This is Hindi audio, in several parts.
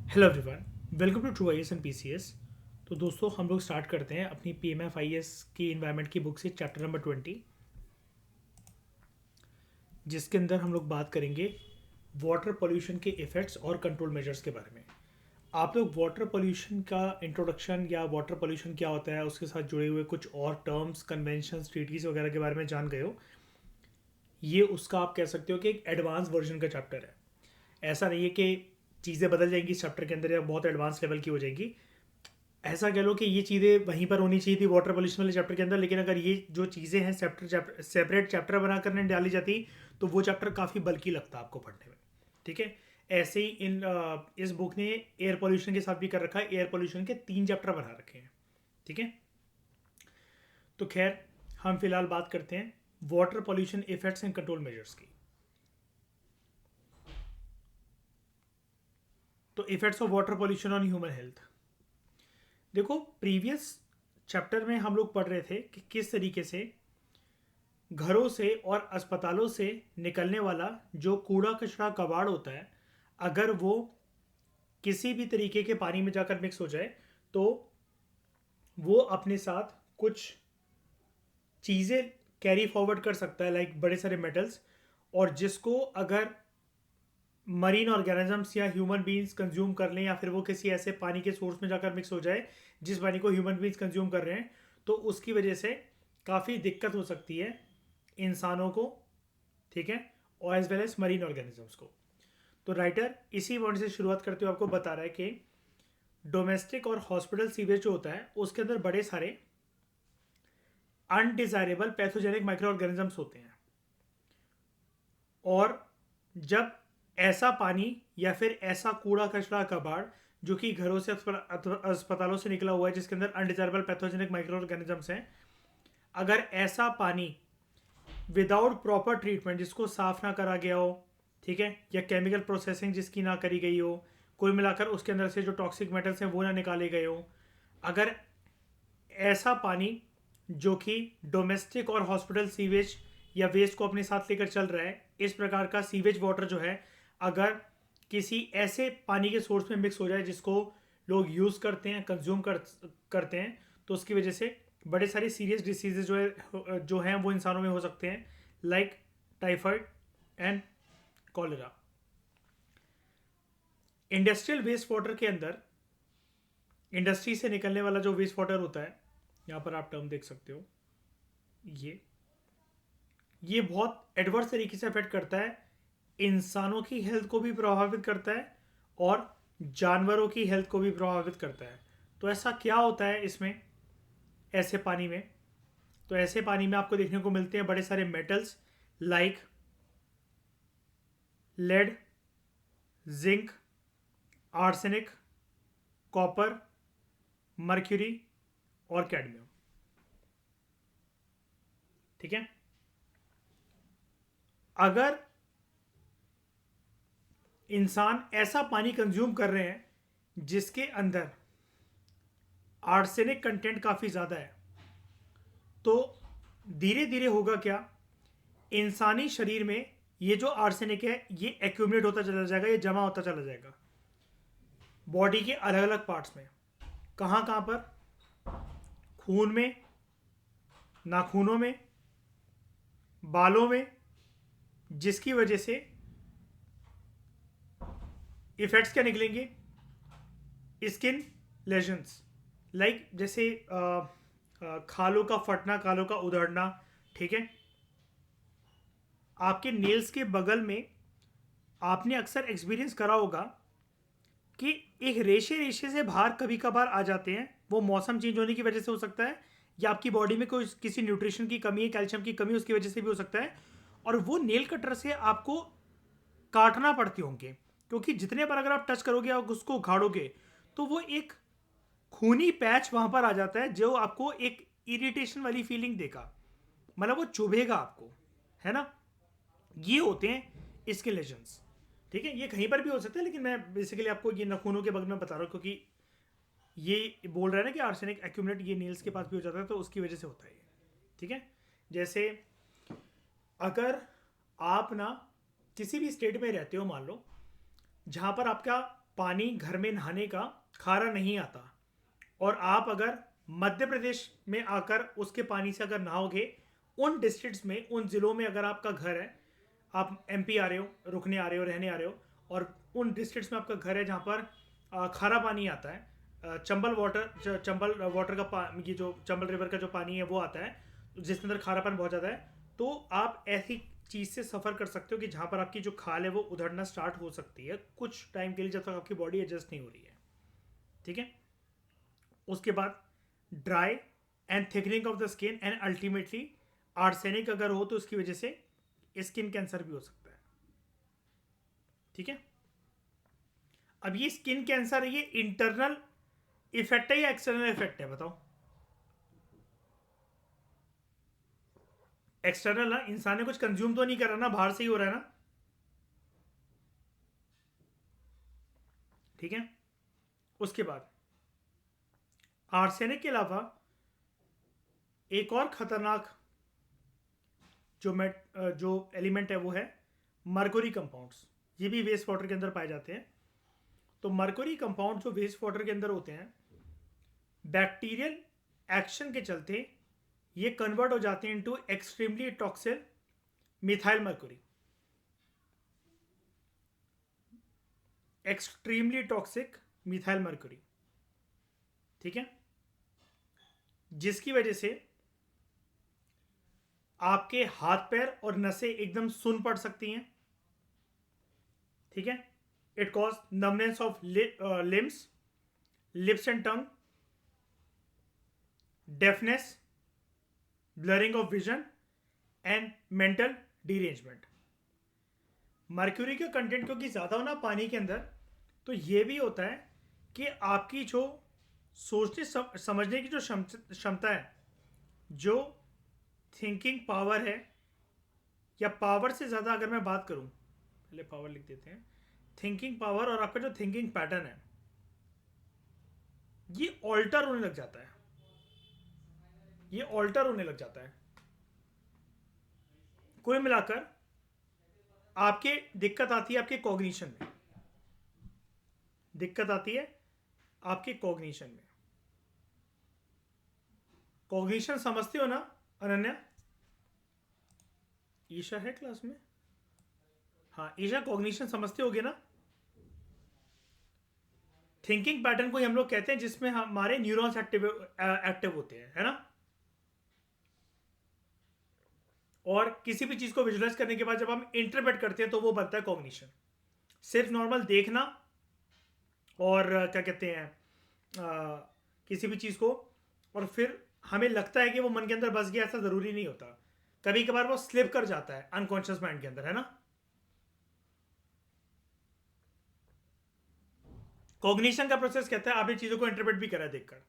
Hello everyone, welcome to true IAS and PCS. तो दोस्तों हम लोग स्टार्ट करते हैं अपनी पीएमएफ आईएएस की इन्वायरमेंट की बुक से चैप्टर नंबर 20, जिसके अंदर हम लोग बात करेंगे वाटर पोल्यूशन के इफ़ेक्ट्स और कंट्रोल मेजर्स के बारे में। आप लोग वाटर पोल्यूशन का इंट्रोडक्शन या वाटर पोल्यूशन क्या होता है उसके साथ जुड़े हुए कुछ और टर्म्स, कन्वेंशंस, ट्रीटीज वगैरह के बारे में जान गए हो। ये उसका आप कह सकते हो कि एक एडवांस वर्जन का चैप्टर है। ऐसा नहीं है कि चीज़ें बदल जाएंगी इस चैप्टर के अंदर या बहुत एडवांस लेवल की हो जाएगी। ऐसा कह लो कि ये चीज़ें वहीं पर होनी चाहिए थी वाटर पोल्यूशन वाले चैप्टर के अंदर, लेकिन अगर ये जो चीज़ें हैं सेपरेट चैप्टर बना करने डाली जाती तो वो चैप्टर काफ़ी बल्कि लगता आपको पढ़ने में। ठीक है। ऐसे ही इस बुक ने एयर पोल्यूशन के साथ भी कर रखा है। एयर पोल्यूशन के 3 चैप्टर बना रखे हैं। ठीक है। तो खैर, हम फिलहाल बात करते हैं water pollution effects and control measures की। तो effects of water pollution on human health. देखो, प्रीवियस चैप्टर में हम लोग पढ़ रहे थे कि किस तरीके से घरों से और अस्पतालों से निकलने वाला जो कूड़ा कचरा कबाड़ होता है, अगर वो किसी भी तरीके के पानी में जाकर मिक्स हो जाए तो वो अपने साथ कुछ चीज़ें कैरी फॉरवर्ड कर सकता है, लाइक बड़े सारे मेटल्स। और जिसको अगर मरीन ऑर्गेनिजम्स या ह्यूमन बींग्स कंज्यूम कर लें या फिर वो किसी ऐसे पानी के सोर्स में जाकर मिक्स हो जाए जिस पानी को ह्यूमन बींग्स कंज्यूम कर रहे हैं, तो उसकी वजह से काफ़ी दिक्कत हो सकती है इंसानों को। ठीक है। और as well as marine organisms को। तो राइटर इसी पॉइंट से शुरुआत करते हुए आपको बता रहा है कि डोमेस्टिक और हॉस्पिटल सीवेज जो होता है उसके अंदर बड़े सारे अनडिजायरेबल पैथोजेनिक माइक्रो ऑर्गेनिजम्स होते हैं। और जब ऐसा पानी या फिर ऐसा कूड़ा कचरा कबाड़ जो कि घरों से अस्पतालों से निकला हुआ है जिसके अंदर अनडिजायरेबल पैथोजेनिक माइक्रो ऑर्गेनिजम्स हैं, अगर ऐसा पानी विदाउट प्रॉपर ट्रीटमेंट, जिसको साफ ना करा गया हो, ठीक है, या केमिकल प्रोसेसिंग जिसकी ना करी गई हो, कुल मिलाकर उसके अंदर से जो टॉक्सिक मेटल्स हैं वो ना निकाले गए हो, अगर ऐसा पानी जो कि डोमेस्टिक और हॉस्पिटल सीवेज या वेस्ट को अपने साथ लेकर चल रहा है, इस प्रकार का सीवेज वाटर जो है अगर किसी ऐसे पानी के सोर्स में मिक्स हो जाए जिसको लोग यूज़ करते हैं, करते हैं, तो उसकी वजह से बड़े सारे सीरियस डिसीजेज जो हैं वो इंसानों में हो सकते हैं, like typhoid and cholera. Industrial waste water के अंदर इंडस्ट्री से निकलने वाला जो वेस्ट वाटर होता है, यहाँ पर आप टर्म देख सकते हो, ये ये बहुत एडवर्स तरीके से अफेक्ट करता है, इंसानों की हेल्थ को भी प्रभावित करता है और जानवरों की हेल्थ को भी प्रभावित करता है। तो ऐसा क्या होता है इसमें, ऐसे पानी में? तो ऐसे पानी में आपको देखने को मिलते हैं बड़े सारे metals, like lead, zinc, arsenic, copper, mercury और कैडमियम। ठीक है। अगर इंसान ऐसा पानी कंज्यूम कर रहे हैं जिसके अंदर आर्सेनिक कंटेंट काफ़ी ज़्यादा है, तो धीरे धीरे होगा क्या, इंसानी शरीर में ये जो आर्सेनिक है ये एक्यूमुलेट होता चला जाएगा, ये जमा होता चला जाएगा बॉडी के अलग अलग पार्ट्स में। कहाँ कहाँ पर? खून में, नाखूनों में, बालों में, जिसकी वजह से इफेक्ट्स क्या निकलेंगे? स्किन लेजन्स, लाइक जैसे खालों का फटना, खालों का उधड़ना। ठीक है। आपके नेल्स के बगल में आपने अक्सर एक्सपीरियंस करा होगा कि एक रेशे रेशे से बाहर कभी कभार आ जाते हैं। वो मौसम चेंज होने की वजह से हो सकता है, या आपकी बॉडी में कोई किसी न्यूट्रिशन की कमी है, कैल्शियम की कमी, उसकी वजह से भी हो सकता है। और वो नेल कटर से आपको काटना पड़ते होंगे, क्योंकि जितने बार अगर आप टच करोगे, आप उसको उखाड़ोगे, तो वो एक खूनी पैच वहां पर आ जाता है जो आपको एक इरिटेशन वाली फीलिंग देगा, मतलब वो चुभेगा आपको, है ना। ये होते हैं स्किन लेजन्स। ठीक है। ये कहीं पर भी हो सकता है, लेकिन मैं बेसिकली आपको ये नखूनों के बगल में बता रहा हूँ, क्योंकि ये बोल रहा है ना कि आर्सेनिक एक्यूमुलेट ये नील्स के पास भी हो जाता है, तो उसकी वजह से होता है ये। ठीक है। जैसे अगर आप ना किसी भी स्टेट में रहते हो, मान लो, जहाँ पर आपका पानी घर में नहाने का खारा नहीं आता, और आप अगर मध्य प्रदेश में आकर उसके पानी से अगर नहाओगे, उन डिस्ट्रिक्ट्स में, उन ज़िलों में अगर आपका घर है, आप एमपी आ रहे हो, रुकने आ रहे हो, रहने आ रहे हो, और उन डिस्ट्रिक्ट्स में आपका घर है जहाँ पर खारा पानी आता है, चंबल वाटर का ये जो चंबल रिवर का जो पानी है वो आता है, जिसके अंदर खारापन बहुत ज़्यादा है, तो आप ऐसी चीज़ से सफ़र कर सकते हो कि जहाँ पर आपकी जो खाल है वो उधड़ना स्टार्ट हो सकती है कुछ टाइम के लिए, जब तक आपकी बॉडी एडजस्ट नहीं हो रही है। ठीक है। उसके बाद dry and thickening of the skin and ultimately arsenic अगर हो तो उसकी वजह से स्किन कैंसर भी हो सकता है। ठीक है। अब ये स्किन कैंसर, ये इंटरनल इफेक्ट है या एक्सटर्नल इफेक्ट है, बताओ। एक्सटर्नल ना, इंसान ने कुछ कंज्यूम तो नहीं करा ना, बाहर से ही हो रहा है ना। ठीक है। उसके बाद आर्सेनिक के अलावा एक और खतरनाक जो एलिमेंट है वो है मर्कुरी कंपाउंड्स। ये भी वेस्ट वाटर के अंदर पाए जाते हैं। तो मर्कुरी कंपाउंड जो वेस्ट वाटर के अंदर होते हैं, बैक्टीरियल एक्शन के चलते ये कन्वर्ट हो जाते हैं into extremely toxic methyl Mercury. Extremely toxic methyl Mercury. ठीक है। जिसकी वजह से आपके हाथ पैर और नसें एकदम सुन पड़ सकती हैं। ठीक है। It cause numbness of limbs, lips and tongue, deafness, blurring of vision and mental derangement. Mercury का कंटेंट क्योंकि ज़्यादा होना पानी के अंदर, तो ये भी होता है कि आपकी जो सोचने समझने की जो क्षमता है, जो थिंकिंग पावर है, या पावर से ज़्यादा अगर मैं बात करूं, पहले पावर लिख देते हैं, थिंकिंग पावर और आपका जो थिंकिंग पैटर्न है ये ऑल्टर होने लग जाता है। ये ऑल्टर होने लग जाता है। कुल मिलाकर आपके दिक्कत आती है आपके कॉग्निशन में, दिक्कत आती है आपके कॉग्निशन में। कॉग्निशन समझते हो ना अनन्या? ईशा है क्लास में? हाँ ईशा, कॉग्निशन समझते होगे ना? थिंकिंग पैटर्न को ही हम लोग कहते हैं जिसमें हमारे न्यूरॉन्स एक्टिव होते हैं, है ना। और किसी भी चीज को विजुलाइज करने के बाद जब हम इंटरप्रेट करते हैं तो वो बनता है कॉग्निशन। सिर्फ नॉर्मल देखना और क्या कहते हैं किसी भी चीज को, और फिर हमें लगता है कि वो मन के अंदर बस गया, ऐसा जरूरी नहीं होता। कभी कभार वो स्लिप कर जाता है अनकॉन्शियस माइंड के अंदर, है ना। कॉग्निशन का प्रोसेस कहता है आपने चीजों को इंटरप्रेट भी करा देखकर,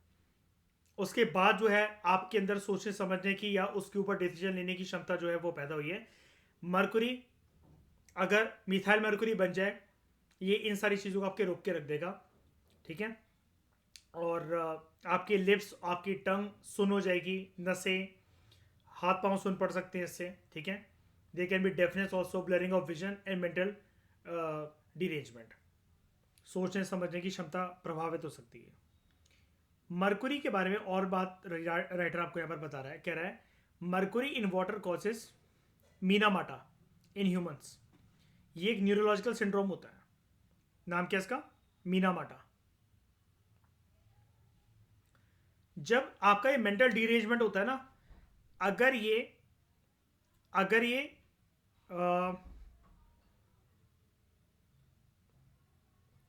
उसके बाद जो है आपके अंदर सोचने समझने की या उसके ऊपर डिसीजन लेने की क्षमता जो है वो पैदा हुई है। मरकुरी, अगर मिथाइल मरकुरी बन जाए, ये इन सारी चीज़ों को आपके रोक के रख देगा। ठीक है। और आपके लिप्स, आपकी टंग सुन हो जाएगी, नसें, हाथ पांव सुन पड़ सकते हैं इससे। ठीक है। They can be deafness also, blurring of vision and mental derangement. सोचने समझने की क्षमता प्रभावित हो सकती है। मरकुरी के बारे में और बात राइटर आपको यहाँ पर बता रहा है, कह रहा है Mercury in water causes Minamata in humans. ये एक न्यूरोलॉजिकल सिंड्रोम होता है। नाम क्या इसका? मीनामाटा। जब आपका ये मेंटल डिरेंजमेंट होता है ना, अगर ये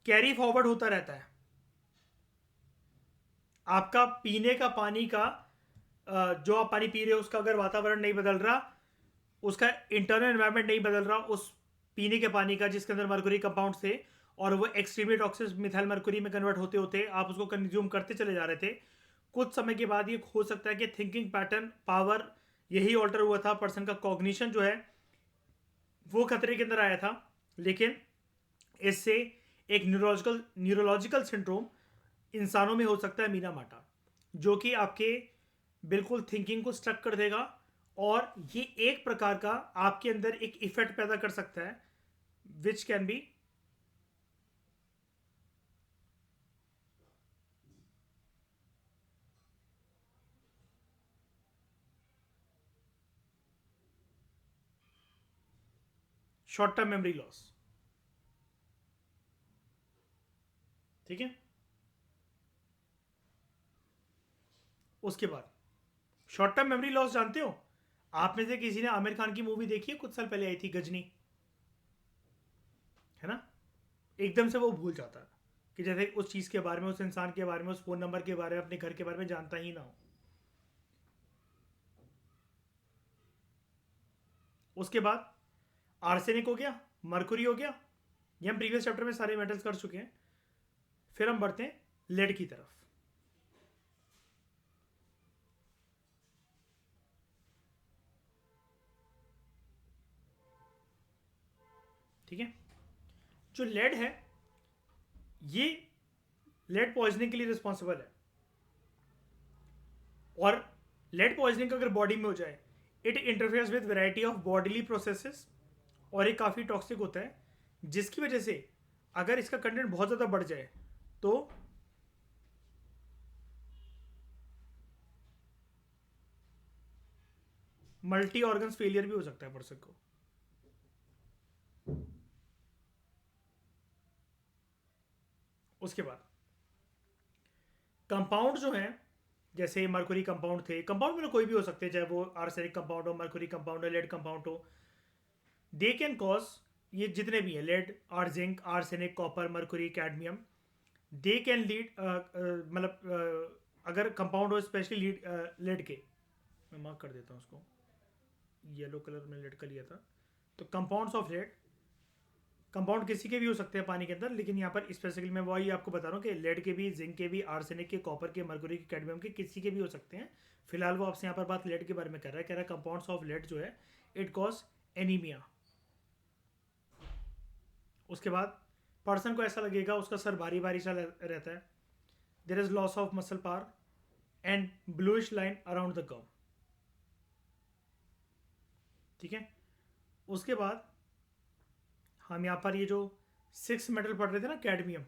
कैरी फॉरवर्ड होता रहता है, आपका पीने का पानी का जो आप पानी पी रहे हो उसका अगर वातावरण नहीं बदल रहा, उसका इंटरनल एनवायरनमेंट नहीं बदल रहा उस पीने के पानी का जिसके अंदर मर्कुरी कंपाउंड थे, और वो एक्सट्रीमली टॉक्सिक मिथाइल मर्कुरी में कन्वर्ट होते होते आप उसको कंज्यूम करते चले जा रहे थे, कुछ समय के बाद ये हो सकता है कि थिंकिंग पैटर्न, पावर यही ऑल्टर हुआ था, पर्सन का कॉग्निशन जो है वो खतरे के अंदर आया था। लेकिन इससे एक न्यूरोलॉजिकल सिंड्रोम इंसानों में हो सकता है, मीनामाटा, जो कि आपके बिल्कुल थिंकिंग को स्ट्रक कर देगा, और ये एक प्रकार का आपके अंदर एक इफेक्ट पैदा कर सकता है which can be short term memory loss. ठीक है, उसके बाद शॉर्ट टर्म मेमोरी लॉस जानते हो, आप में से किसी ने आमिर खान की मूवी देखी है, कुछ साल पहले आई थी, गजनी, है ना? एकदम से वो भूल जाता है कि जैसे उस चीज़ के बारे में, उस इंसान के बारे में, उस फ़ोन नंबर के बारे में, अपने घर के बारे में जानता ही ना हो। उसके बाद आर्सेनिक हो गया, मरकुरी हो गया, ये हम प्रीवियस चैप्टर में सारे मेटल्स कर चुके हैं। फिर हम बढ़ते हैं लेड की तरफ। ठीक है, जो लेड है ये लेड पॉइजनिंग के लिए रिस्पॉन्सिबल है। और लेड पॉइजनिंग अगर बॉडी में हो जाए, it interferes with variety of bodily processes, और ये काफ़ी टॉक्सिक होता है, जिसकी वजह से अगर इसका कंटेंट बहुत ज़्यादा बढ़ जाए तो मल्टी ऑर्गन्स फेलियर भी हो सकता है पर्सन को। उसके बाद कंपाउंड जो है, जैसे मरकुरी कंपाउंड थे, कंपाउंड में कोई भी हो सकते हैं, चाहे वो आर्सेनिक कंपाउंड हो, मरकुरी कंपाउंड हो, लेड कंपाउंड हो, दे कैन कॉज, ये जितने भी हैं, lead, zinc, arsenic, copper, mercury, cadmium, they can lead, मतलब अगर कंपाउंड हो स्पेशली लीड लेड के, मैं मार्क कर देता हूँ उसको, येलो कलर में लेड का लिया था, तो कंपाउंड्स ऑफ लेड, कंपाउंड किसी के भी हो सकते हैं पानी के अंदर, लेकिन यहाँ पर स्पेसिफिकली मैं वही आपको बता रहा हूँ कि लेड के भी, जिंक के भी, आर्सेनिक के, कॉपर के, मरकुरी के, कैडमियम के, किसी के भी हो सकते हैं। फिलहाल वो आपसे यहाँ पर बात लेड के बारे में कर रहा है, कह रहा है कंपाउंड्स ऑफ लेड जो है इट कॉज एनीमिया। उसके बाद पर्सन को ऐसा लगेगा, उसका सर भारी भारी सा रहता है, there is loss of muscle power and bluish line around the gum. ठीक है, उसके बाद हम यहाँ पर ये जो 6 मेटल पढ़ रहे थे ना, कैडमियम,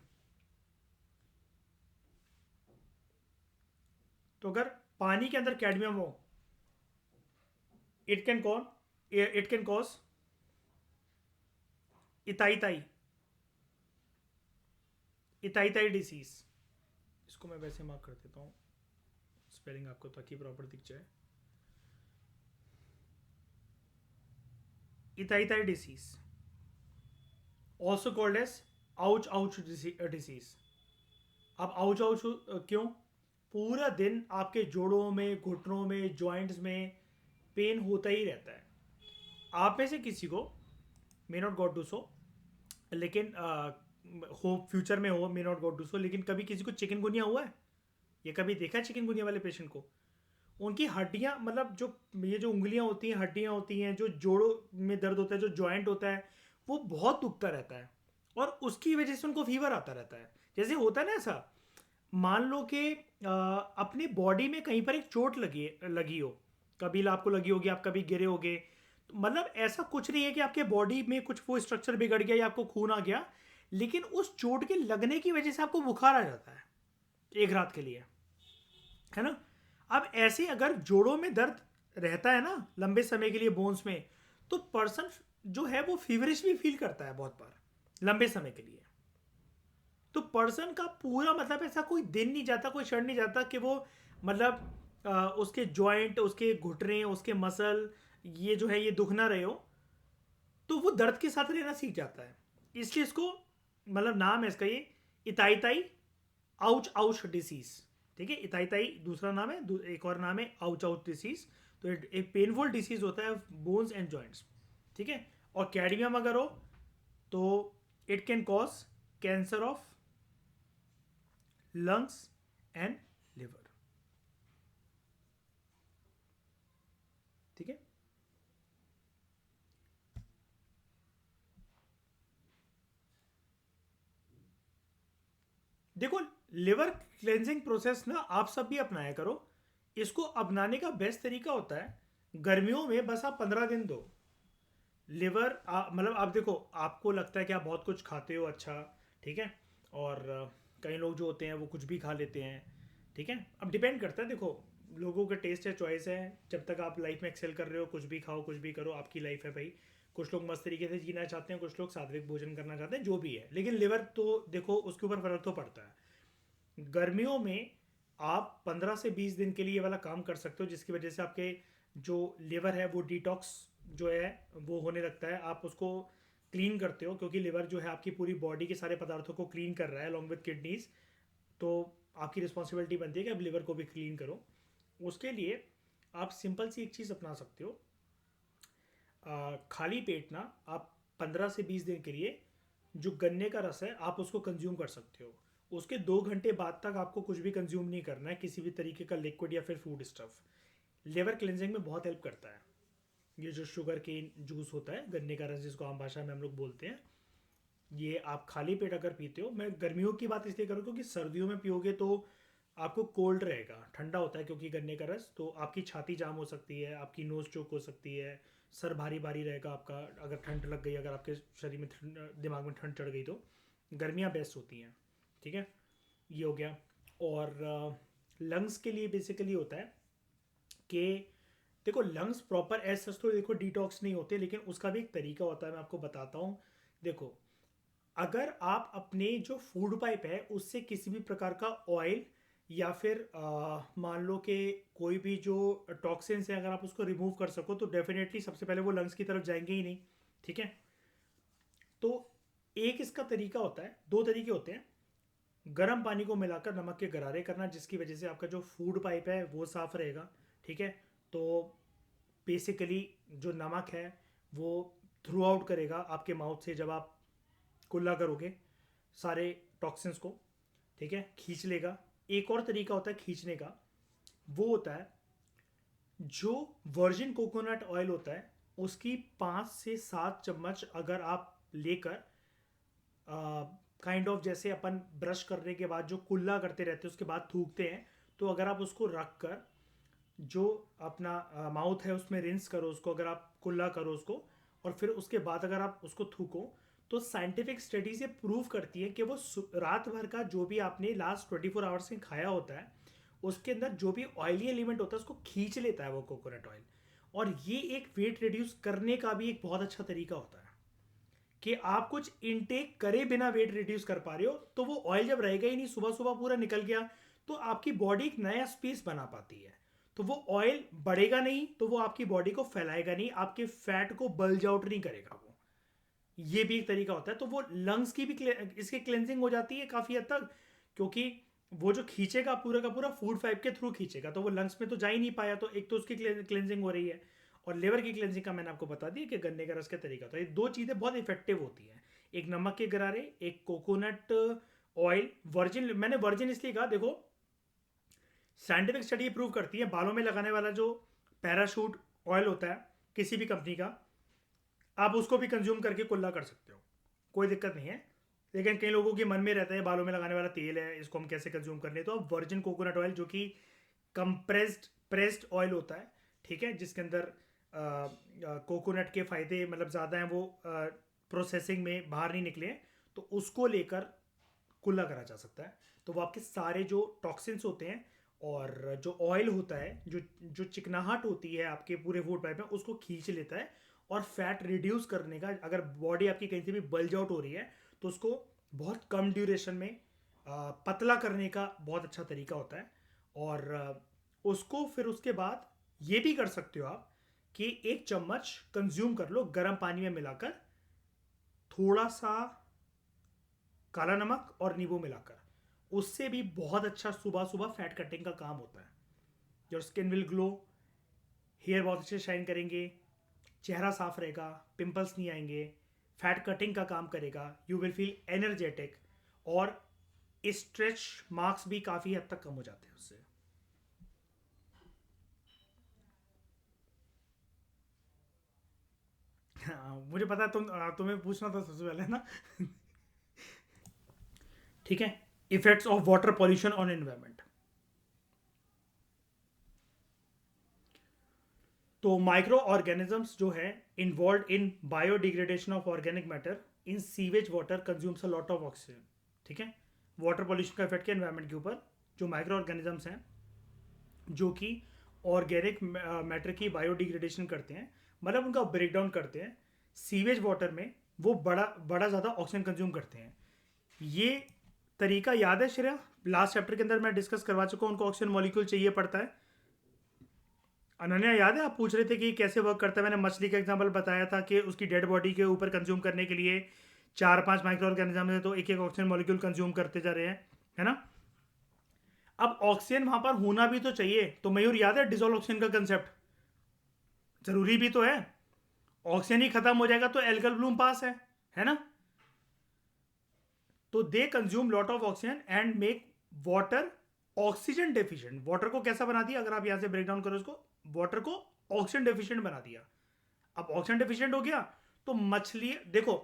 तो अगर पानी के अंदर कैडमियम हो, इट कैन कॉज इताई इताई डिसीज। इसको मैं वैसे मार्क कर देता हूँ स्पेलिंग आपको, ताकि प्रॉपर दिख जाए। Itai disease, also called as ouch ouch disease. अब आउच आउच क्यों? पूरा दिन आपके जोड़ों में, घुटनों में, जॉइंट्स में पेन होता ही रहता है। आप में से किसी को, may not God do so, लेकिन हो फ्यूचर में हो, may not God do so, लेकिन कभी किसी को चिकनगुनिया हुआ है? ये कभी देखा है चिकनगुनिया वाले पेशेंट को? उनकी हड्डियां, मतलब जो ये जो उंगलियां होती हैं, हड्डियां होती हैं, जो जोड़ों में दर्द होता है, जो जॉइंट होता है, वो बहुत दुखता रहता है, और उसकी वजह से उनको फीवर आता रहता है। जैसे होता है ना ऐसा, मान लो कि अपनी बॉडी में कहीं पर एक चोट लगी लगी हो, कभी आपको लगी होगी, आप कभी गिरे होगे, तो मतलब ऐसा कुछ नहीं है कि आपके बॉडी में कुछ वो स्ट्रक्चर बिगड़ गया या आपको खून आ गया, लेकिन उस चोट के लगने की वजह से आपको बुखार आ जाता है एक रात के लिए, है ना? अब ऐसे अगर जोड़ों में दर्द रहता है ना लंबे समय के लिए बोन्स में, तो पर्सन जो है वो फीवरिश भी फील करता है बहुत बार लंबे समय के लिए। तो पर्सन का पूरा मतलब ऐसा कोई दिन नहीं जाता, कोई क्षण नहीं जाता कि वो मतलब उसके जॉइंट, उसके घुटने, उसके मसल, ये जो है ये दुख ना रहे हो, तो वो दर्द के साथ रहना सीख जाता है। इसलिए इसको, मतलब नाम है इसका ये, इताई आउच आउच डिसीज। ठीक है, इताई दूसरा नाम है, एक और नाम है आउच आउच डिसीज। तो एक पेनफुल डिसीज होता है बोन्स एंड जॉइंट्स। ठीक है, और कैडमियम अगर हो तो it can cause cancer of lungs and liver. ठीक है, देखो लिवर क्लेंजिंग प्रोसेस ना आप सब भी अपनाया करो। इसको अपनाने का बेस्ट तरीका होता है गर्मियों में बस आप 15 दिन दो। लिवर मतलब आप देखो, आपको लगता है कि आप बहुत कुछ खाते हो, अच्छा, ठीक है, और कई लोग जो होते हैं वो कुछ भी खा लेते हैं। ठीक है, अब डिपेंड करता है, देखो लोगों का टेस्ट है, चॉइस है, जब तक आप लाइफ में एक्सेल कर रहे हो कुछ भी खाओ कुछ भी करो, आपकी लाइफ है भाई, कुछ लोग मस्त तरीके से जीना चाहते हैं, कुछ लोग सात्विक भोजन करना चाहते हैं, जो भी है, लेकिन लिवर तो देखो उसके ऊपर फर्क तो पड़ता है। गर्मियों में आप 15 से 20 दिन के लिए ये वाला काम कर सकते हो, जिसकी वजह से आपके जो लिवर है वो डिटॉक्स जो है वो होने लगता है, आप उसको क्लीन करते हो, क्योंकि लिवर जो है आपकी पूरी बॉडी के सारे पदार्थों को क्लीन कर रहा है अलॉन्ग विद किडनीज। तो आपकी रिस्पॉन्सिबिलिटी बनती है कि आप लिवर को भी क्लीन करो। उसके लिए आप सिंपल सी एक चीज़ अपना सकते हो। खाली पेट ना आप 15 से 20 दिन के लिए जो गन्ने का रस है आप उसको कंज्यूम कर सकते हो। उसके 2 घंटे बाद तक आपको कुछ भी कंज्यूम नहीं करना है, किसी भी तरीके का लिक्विड या फिर फूड स्टफ। लिवर क्लिनजिंग में बहुत हेल्प करता है ये जो शुगर केन जूस होता है, गन्ने का रस जिसको आम भाषा में हम लोग बोलते हैं, ये आप खाली पेट अगर पीते हो, मैं गर्मियों की बात इसलिए करूँ क्योंकि सर्दियों में पियोगे तो आपको कोल्ड रहेगा, ठंडा होता है क्योंकि गन्ने का रस, तो आपकी छाती जाम हो सकती है, आपकी नोज चोक हो सकती है, सर भारी भारी रहेगा आपका, अगर ठंड लग गई, अगर आपके शरीर में दिमाग में ठंड चढ़ गई तो गर्मियाँ बेस्ट होती हैं। ठीक है, ये हो गया। और लंग्स के लिए बेसिकली होता है कि देखो लंग्स प्रॉपर एज सच तो देखो डिटॉक्स नहीं होते, लेकिन उसका भी एक तरीका होता है, मैं आपको बताता हूँ। देखो, अगर आप अपने जो फूड पाइप है उससे किसी भी प्रकार का ऑयल या फिर मान लो कि कोई भी जो टॉक्सिन्स हैं अगर आप उसको रिमूव कर सको तो डेफिनेटली सबसे पहले वो लंग्स की तरफ जाएंगे ही नहीं। ठीक है, तो एक इसका तरीका होता है, दो तरीके होते हैं। गर्म पानी को मिलाकर नमक के गरारे करना, जिसकी वजह से आपका जो फूड पाइप है वो साफ रहेगा। ठीक है, तो बेसिकली जो नमक है वो थ्रू आउट करेगा आपके माउथ से, जब आप कुल्ला करोगे सारे टॉक्सिन्स को, ठीक है, खींच लेगा। एक और तरीका होता है खींचने का, वो होता है जो वर्जिन कोकोनट ऑयल होता है उसकी 5 से 7 चम्मच अगर आप लेकर काइंड ऑफ जैसे अपन ब्रश करने के बाद जो कुल्ला करते रहते हैं उसके बाद थूकते हैं, तो अगर आप उसको रख कर जो अपना माउथ है उसमें रिंस करो उसको, अगर आप कुल्ला करो उसको और फिर उसके बाद अगर आप उसको थूको, तो साइंटिफिक स्टडीज ये प्रूव करती है कि वो रात भर का जो भी आपने लास्ट 24 आवर्स में खाया होता है उसके अंदर जो भी ऑयली एलिमेंट होता है उसको खींच लेता है वो कोकोनट ऑयल। और ये एक वेट रिड्यूस करने का भी एक बहुत अच्छा तरीका होता है कि आप कुछ इनटेक करे बिना वेट रिड्यूस कर पा रहे हो, तो वो ऑयल जब रहेगा ही नहीं, सुबह सुबह पूरा निकल गया, तो आपकी बॉडी एक नया स्पेस बना पाती है, तो वो ऑयल बढ़ेगा नहीं, तो वो आपकी बॉडी को फैलाएगा नहीं, आपके फैट को बल्ज आउट नहीं करेगा वो। ये भी एक तरीका होता है, तो वो लंग्स की भी इसकी क्लेंजिंग हो जाती है काफ़ी हद तक, क्योंकि वो जो खींचेगा पूरा का पूरा फूड पाइप के थ्रू खींचेगा, तो वो लंग्स में तो जा ही नहीं पाया, तो एक तो उसकी क्लेंजिंग हो रही है। और लिवर की क्लेंजिंग का मैंने आपको बता दिया कि गन्ने का रस का तरीका, तो ये दो चीज़ें बहुत इफेक्टिव होती हैं, एक नमक के गरारे, एक कोकोनट ऑयल वर्जिन। मैंने वर्जिन इसलिए कहा, देखो साइंटिफिक स्टडी प्रूव करती है बालों में लगाने वाला जो पैराशूट ऑयल होता है किसी भी कंपनी का, आप उसको भी कंज्यूम करके कुल्ला कर सकते हो, कोई दिक्कत नहीं है। लेकिन कई लोगों के मन में रहता है बालों में लगाने वाला तेल है, इसको हम कैसे कंज्यूम कर लें, तो अब वर्जिन कोकोनट ऑयल जो कि प्रेस्ड ऑयल होता है, ठीक है, जिसके अंदर कोकोनट के फ़ायदे मतलब ज़्यादा हैं, वो प्रोसेसिंग में बाहर नहीं निकले हैं, तो उसको लेकर कुल्ला करा जा सकता है। तो वो आपके सारे जो टॉक्सिन्स होते हैं और जो ऑयल होता है, जो जो चिकनाहट होती है आपके पूरे फूड पाइप में, उसको खींच लेता है और फैट रिड्यूस करने का, अगर बॉडी आपकी कहीं से भी बल्ज आउट हो रही है तो उसको बहुत कम ड्यूरेशन में पतला करने का बहुत अच्छा तरीका होता है। और उसको फिर उसके बाद ये भी कर सकते हो आप कि 1 चम्मच कंज्यूम कर लो गर्म पानी में मिलाकर, थोड़ा सा काला नमक और नींबू मिलाकर, उससे भी बहुत अच्छा सुबह सुबह फैट कटिंग का काम होता है। Your skin will glow, hair बहुत अच्छे शाइन करेंगे, चेहरा साफ रहेगा, पिंपल्स नहीं आएंगे, फैट कटिंग का काम करेगा, यू विल फील एनर्जेटिक, और स्ट्रेच मार्क्स भी काफ़ी हद तक कम हो जाते हैं उससे। हाँ, मुझे पता है तुम्हें पूछना था सबसे पहले ना। ठीक है, effects of water pollution on environment. तो माइक्रो ऑर्गेनिजम्स जो है involve in biodegradation of organic matter in sewage water consumes a lot of oxygen. ठीक है, वाटर पॉल्यूशन का इफेक्ट क्या एनवायरमेंट के ऊपर, जो माइक्रो ऑर्गेनिजम्स हैं जो कि ऑर्गेनिक मैटर की बायोडिग्रेडेशन करते हैं, मतलब उनका ब्रेक डाउन करते हैं, सीवेज वाटर में वो बड़ा बड़ा ज़्यादा ऑक्सीजन कंज्यूम करते हैं। ये तरीका याद है श्रेया? लास्ट चैप्टर के अंदर मैं डिस्कस करवा चुका हूँ, उनको ऑक्सीजन मॉलिक्यूल चाहिए पड़ता है। अनन्या याद है, आप पूछ रहे थे कि कैसे वर्क करता है? मैंने मछली का एग्जांपल बताया था कि उसकी डेड बॉडी के ऊपर कंज्यूम करने के लिए 4-5 माइक्रो ऑर्गेनिज्म है, तो एक एक ऑक्सीजन मॉलिक्यूल कंज्यूम करते जा रहे हैं, है ना। अब ऑक्सीजन वहां पर होना भी तो चाहिए। तो मयूर याद है डिजोल्व ऑक्सीजन का कंसेप्ट? जरूरी भी तो है। ऑक्सीजन ही खत्म हो जाएगा तो एल्गल ब्लूम पास है ना। तो they consume lot of oxygen and make water oxygen deficient. Water को कैसा बना दिया, अगर आप यहां से ब्रेक डाउन करो इसको, वाटर को ऑक्सीजन डेफिशिएंट बना दिया। अब ऑक्सीजन डेफिशिएंट हो गया तो मछली, देखो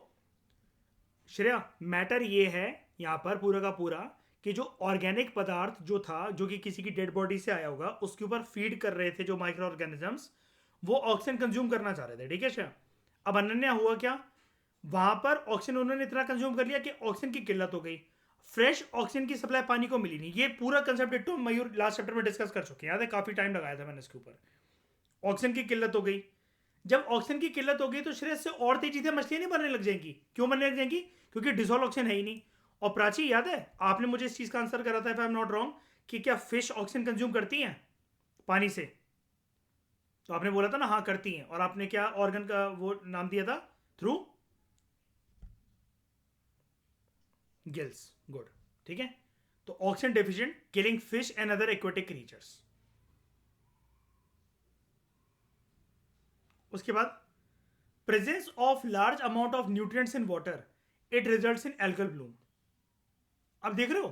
श्रेया, मैटर ये है यहां पर पूरा का पूरा कि जो ऑर्गेनिक पदार्थ जो था, जो कि किसी की डेड बॉडी से आया होगा, उसके ऊपर फीड कर रहे थे जो माइक्रो ऑर्गेनिजम्स, वो ऑक्सीजन कंज्यूम करना चाह रहे थे, ठीक है श्रेया। अब अनन्या हुआ क्या, वहां पर ऑक्सीजन उन्होंने इतना कंज्यूम कर लिया कि ऑक्सीजन की किल्लत हो गई। फ्रेश ऑक्सीजन की सप्लाई पानी को मिली नहीं। ये पूरा कंसेप्ट डिट्टो मयूर लास्ट चैप्टर में डिस्कस कर चुके हैं, याद है? काफी टाइम लगाया था मैंने इसके ऊपर। ऑक्सीजन की किल्लत हो गई। जब ऑक्सीजन की किल्लत हो गई तो श्रेय से और तेजी से मछलियां नहीं बनने लग जाएंगी। क्यों बनने लग जाएंगी? क्योंकि डिसॉल्व ऑक्सीजन है ही नहीं। और प्राची याद है, आपने मुझे इस चीज का आंसर करा था, if I am not wrong, कि क्या फिश ऑक्सीजन कंज्यूम करती हैं पानी से? तो आपने बोला था ना हाँ करती हैं। और आपने क्या ऑर्गन का वो नाम दिया था? Through gills. गुड, ठीक है। तो oxygen deficient killing fish and other aquatic creatures. उसके बाद presence of large amount of nutrients in water, it results in algal Bloom. अब देख रहे हो,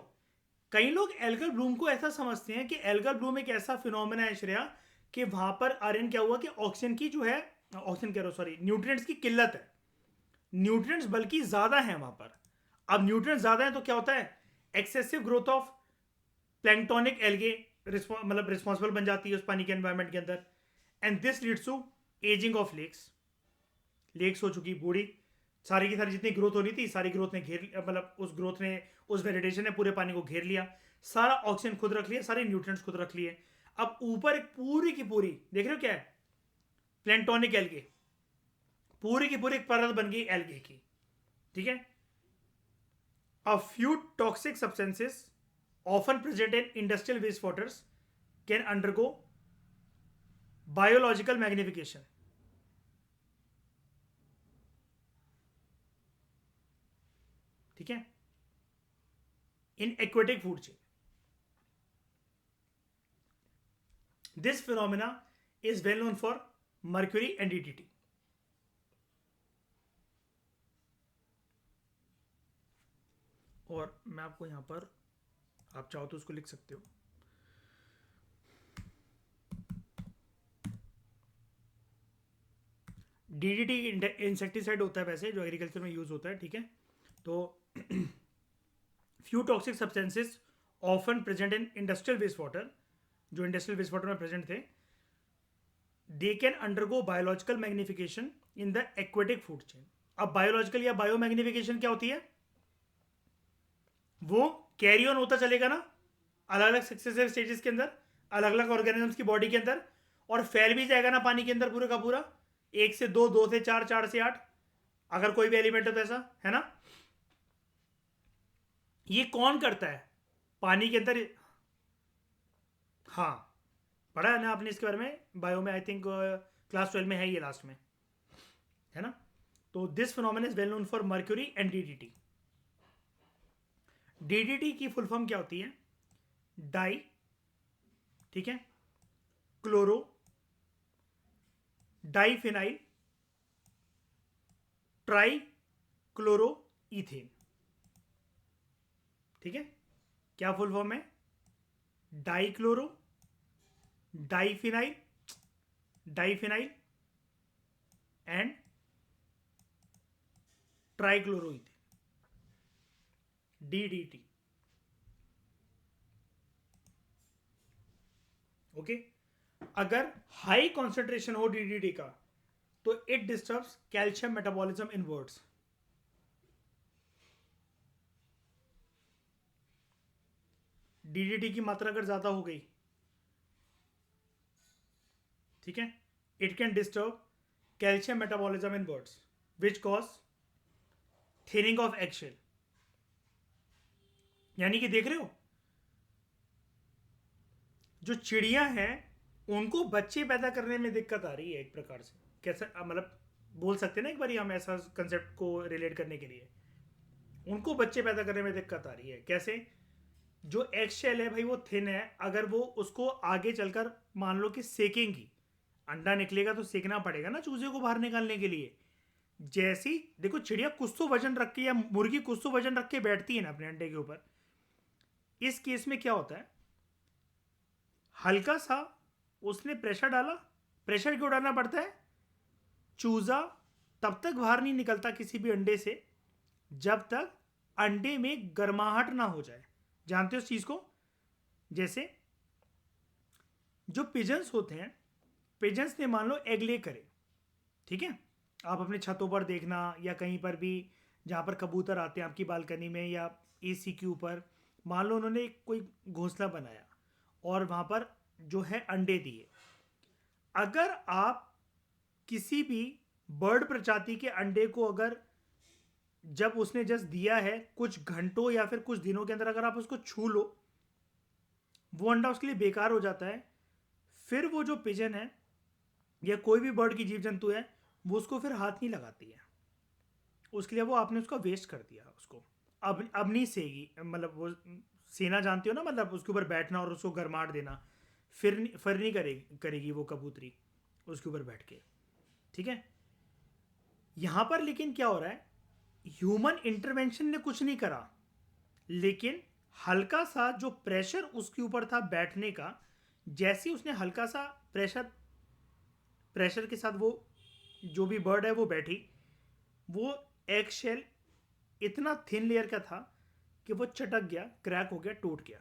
कई लोग एल्गल ब्लूम को ऐसा समझते हैं कि एल्गल ब्लूम एक ऐसा फिनोमेना है श्रेया कि वहां पर आर्यन क्या हुआ कि ऑक्सीजन की जो है, ऑक्सीजन कह रहा हूं सॉरी, न्यूट्रिएंट्स की किल्लत है। न्यूट्रिएंट्स बल्कि ज्यादा है वहां पर। अब न्यूट्रिएंट्स ज्यादा है तो क्या होता है, excessive growth of planktonic algae मतलब रिस्पॉन्सिबल बन जाती है उस पानी के एनवायरमेंट के अंदर। And this leads to ageing of lakes. Lakes हो चुकी बूढ़ी, सारी की सारी जितनी ग्रोथ होनी थी सारी ग्रोथ ने घेर, मतलब उस ग्रोथ ने, उस वेजिटेशन ने पूरे पानी को घेर लिया, सारा ऑक्सीजन खुद रख लिया, सारे न्यूट्रिएंट्स खुद रख लिए। अब ऊपर एक पूरी की पूरी, देख रहे हो क्या है, प्लेंटोनिक एल्गे, पूरी की पूरी एक परत बन गई एल्गे की, ठीक है। A few toxic substances often present in industrial waste waters can undergo biological magnification, ठीक है, in aquatic food chain. This phenomena is well known for mercury and DDT. और मैं आपको यहां पर, आप चाहो तो उसको लिख सकते हो, डीडीटी इंसेक्टिसाइड होता है वैसे जो एग्रीकल्चर में यूज होता है, ठीक है। तो few toxic substances often present in industrial waste water, जो इंडस्ट्रियल वेस्ट वाटर में प्रेजेंट थे, they can undergo biological magnification in the aquatic food chain. अब बायोलॉजिकल या बायो मैग्निफिकेशन क्या होती है? वो कैरी ऑन होता चलेगा ना अलग अलग सक्सेसिव स्टेजेस के अंदर, अलग अलग ऑर्गेनिजम्स की बॉडी के अंदर, और फैल भी जाएगा ना पानी के अंदर पूरे का पूरा, 1 से 2, 2 से 4, 4 से 8, अगर कोई भी एलिमेंट है तो ऐसा, है ना। ये कौन करता है पानी के अंदर? हाँ, पढ़ा है ना आपने इसके बारे में बायो में, आई थिंक क्लास 12 में है ये लास्ट में, है ना। तो this phenomena is well known for mercury and DDT. DDT की फुल फॉर्म क्या होती है? डाई, ठीक है, chloro diphenyl tri chloro ethane, ठीक है। क्या फुल फॉर्म है? Dichloro diphenyl diphenyl and trichloroethane, DDT, okay. अगर हाई कॉन्सेंट्रेशन हो डीडीटी का तो it disturbs calcium metabolism in words. DDT की मात्रा अगर ज्यादा हो गई, ठीक है, it can disturb calcium metabolism in birds. Which cause thinning of eggshell. यानी कि देख रहे हो, जो चिड़िया हैं उनको बच्चे पैदा करने में दिक्कत आ रही है एक प्रकार से। कैसे मतलब बोल सकते हैं ना एक बार हम ऐसा कंसेप्ट को रिलेट करने के लिए, उनको बच्चे पैदा करने में दिक्कत आ रही है। कैसे? जो एग शेल है भाई वो थिन है, अगर वो उसको आगे चलकर मान लो कि सेकेंगी, अंडा निकलेगा तो सेकना पड़ेगा ना चूजे को बाहर निकालने के लिए। जैसी देखो चिड़िया कुछ तो वजन रख के या मुर्गी कुछ तो वजन रख के बैठती है ना अपने अंडे के ऊपर। इस केस में क्या होता है, हल्का सा उसने प्रेशर डाला। प्रेशर क्यों डालना पड़ता है? चूजा तब तक बाहर नहीं निकलता किसी भी अंडे से जब तक अंडे में गर्माहट ना हो जाए। जानते हो इस चीज को? जैसे जो पिजन्स होते हैं, पिजन्स ने मान लो एग ले करे, ठीक है, आप अपने छतों पर देखना या कहीं पर भी जहाँ पर कबूतर आते हैं आपकी बालकनी में या एसी के ऊपर, मान लो उन्होंने कोई घोंसला बनाया और वहाँ पर जो है अंडे दिए। अगर आप किसी भी बर्ड प्रजाति के अंडे को अगर जब उसने जस्ट दिया है कुछ घंटों या फिर कुछ दिनों के अंदर अगर आप उसको छू लो, वो अंडा उसके लिए बेकार हो जाता है। फिर वो जो पिजन है या कोई भी बर्ड की जीव जंतु है वो उसको फिर हाथ नहीं लगाती है, उसके लिए वो आपने उसका वेस्ट कर दिया उसको। अब नहीं सेगी, मतलब वो सेना जानते हो ना, मतलब उसके ऊपर बैठना और उसको गर्माहट देना, फिर नहीं करेगी वो कबूतरी उसके ऊपर बैठ के, ठीक है। यहां पर लेकिन क्या हो रहा है, ह्यूमन इंटरवेंशन ने कुछ नहीं करा, लेकिन हल्का सा जो प्रेशर उसके ऊपर था बैठने का, जैसे ही उसने हल्का सा प्रेशर के साथ वो जो भी बर्ड है वो बैठी, वो एग शेल इतना थिन लेयर का था कि वो चटक गया, क्रैक हो गया, टूट गया।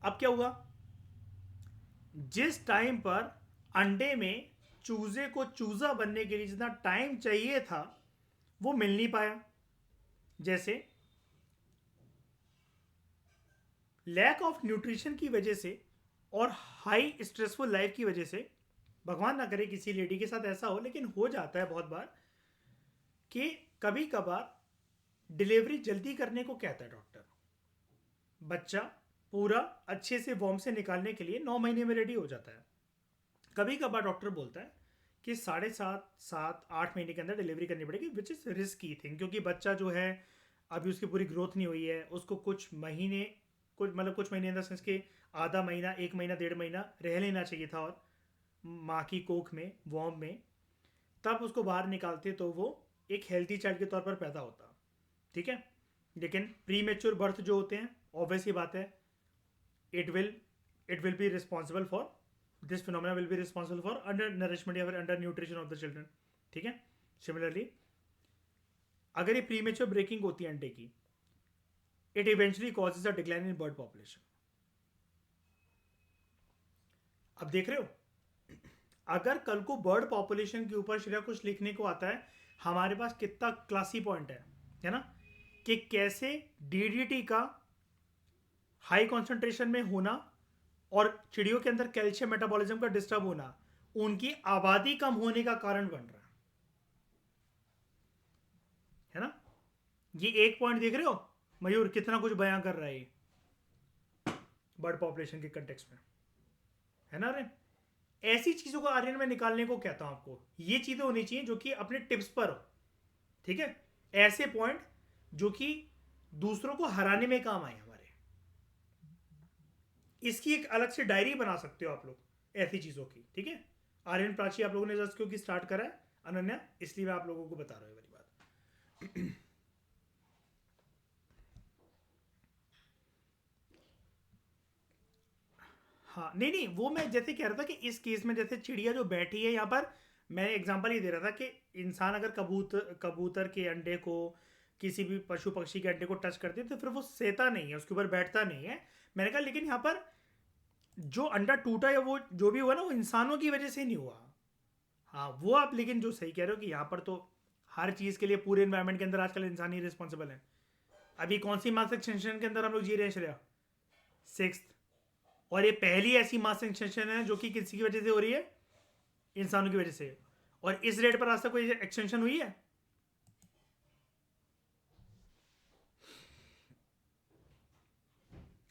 अब क्या हुआ, जिस टाइम पर अंडे में चूजे को चूजा बनने के लिए जितना टाइम चाहिए था वो मिल नहीं पाया। जैसे लैक ऑफ न्यूट्रिशन की वजह से और हाई स्ट्रेसफुल लाइफ की वजह से, भगवान ना करे किसी लेडी के साथ ऐसा हो, लेकिन हो जाता है बहुत बार कि कभी कभार डिलीवरी जल्दी करने को कहता है डॉक्टर, बच्चा पूरा अच्छे से वॉर्म से निकालने के लिए 9 महीने में रेडी हो जाता है। कभी कभार डॉक्टर बोलता है कि 7.5 7 8 महीने के अंदर डिलीवरी करनी पड़ेगी, विच इज़ रिस्की थिंग, क्योंकि बच्चा जो है अभी उसकी पूरी ग्रोथ नहीं हुई है, उसको कुछ महीने इन द सेंस के आधा महीना 1 महीना 1.5 महीना रह लेना चाहिए था और माँ की कोख में वॉर्म में, तब उसको बाहर निकालते तो वो एक हेल्थी चाइल्ड के तौर पर पैदा होता, ठीक है। लेकिन प्री मेच्योर बर्थ जो होते हैं, ऑब्वियस ही बात है, it will be responsible for this phenomena, will be responsible for under nourishment या फिर under nutrition of the children, ठीक है। सिमिलरली अगर ये प्री मेच्योर ब्रेकिंग होती है अंडे की, it eventually causes a decline in bird population. अब देख रहे हो, अगर कल को बर्ड पॉपुलेशन के ऊपर श्रेया कुछ लिखने को आता है, हमारे पास कितना क्लासी पॉइंट है ना, कि कैसे डीडीटी का हाई कॉन्सेंट्रेशन में होना और चिड़ियों के अंदर कैल्शियम मेटाबॉलिज्म का डिस्टर्ब होना उनकी आबादी कम होने का कारण बन रहा है ना। ये एक पॉइंट देख रहे हो मयूर, कितना कुछ बयां कर रहा है ये बर्ड पॉपुलेशन के कंटेक्स्ट में, है ना। आर्यन, ऐसी चीजों को आर्यन में निकालने को कहता हूं आपको, ये चीजें होनी चाहिए जो कि अपने टिप्स पर हो, ठीक है। ऐसे पॉइंट जो कि दूसरों को हराने में काम आए हमारे, इसकी एक अलग से डायरी बना सकते हो आप लोग ऐसी चीजों की, ठीक है। आर्यन प्राची आप लोगों ने जस्ट क्योंकि स्टार्ट करा है अनन्या, इसलिए मैं आप लोगों को बता रहा हूँ वाली बात। हाँ नहीं नहीं, वो मैं जैसे कह रहा था कि इस केस में जैसे चिड़िया जो बैठी है यहाँ पर, मैं एग्जांपल ये दे रहा था कि इंसान अगर कबूतर के अंडे को, किसी भी पशु पक्षी के अंडे को टच करते हैं तो फिर वो सेता नहीं है, उसके ऊपर बैठता नहीं है। मैंने कहा लेकिन यहाँ पर जो अंडा टूटा या वो जो भी हुआ ना वो इंसानों की वजह से नहीं हुआ। हाँ वो आप लेकिन जो सही कह रहे हो कि यहाँ पर तो हर चीज़ के लिए पूरे इन्वायरमेंट के अंदर आजकल इंसान ही रिस्पॉन्सिबल है। अभी कौन सी मास एक्सटेंशन के अंदर हम लोग जी रहे हैं श्रेया? 6th, और ये पहली ऐसी मास एक्सटेंशन है जो कि किसी की वजह से हो रही है, इंसानों की वजह से। और इस रेट पर आज तक कोई एक्सटेंशन हुई है?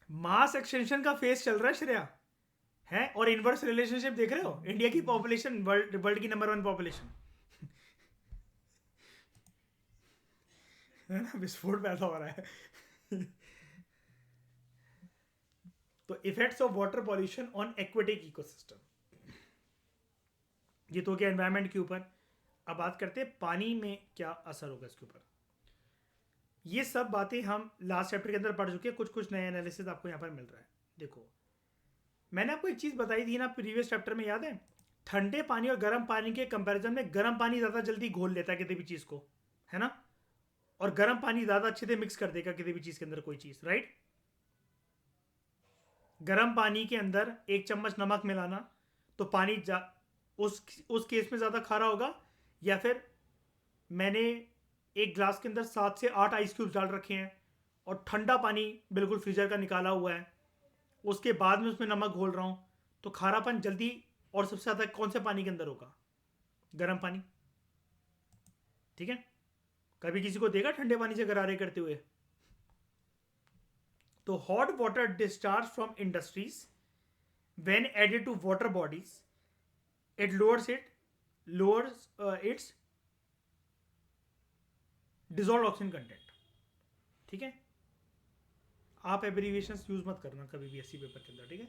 मास एक्सटेंशन का फेस चल रहा है श्रेया, है। और इनवर्स रिलेशनशिप देख रहे हो, इंडिया की पॉपुलेशन वर्ल्ड की नंबर 1 पॉपुलेशन, है ना, विस्फोट पैदा हो रहा है। तो effects of water pollution on aquatic ecosystem, ये तो क्या एनवायरनमेंट के ऊपर। अब बात करते हैं पानी में क्या असर होगा इसके ऊपर। ये सब बातें हम लास्ट चैप्टर के अंदर पढ़ चुके हैं, कुछ कुछ नए एनालिसिस आपको यहाँ पर मिल रहा है। देखो, मैंने आपको एक चीज़ बताई थी ना प्रीवियस चैप्टर में, याद है? ठंडे पानी और गर्म पानी के कंपैरिजन में गर्म पानी ज़्यादा जल्दी घोल लेता है किसी भी चीज़ को, है ना। और गर्म पानी ज़्यादा अच्छे से मिक्स कर देगा किसी भी चीज़ के अंदर कोई चीज़, राइट। गर्म पानी के अंदर 1 चम्मच नमक मिलाना तो पानी उस केस में ज़्यादा खारा होगा, या फिर मैंने एक ग्लास के अंदर 7 से 8 आइस क्यूब्स डाल रखे हैं और ठंडा पानी बिल्कुल फ्रीजर का निकाला हुआ है, उसके बाद में उसमें नमक घोल रहा हूँ, तो खारापन जल्दी और सबसे ज़्यादा कौन से पानी के अंदर होगा? गर्म पानी, ठीक है। कभी किसी को देखा ठंडे पानी से गरारे करते हुए? तो hot water discharge from industries when added to water bodies, it lowers its dissolved oxygen content, ठीक है। आप एब्रीविएशंस यूज मत करना कभी भी एससी पेपर के अंदर, ठीक है।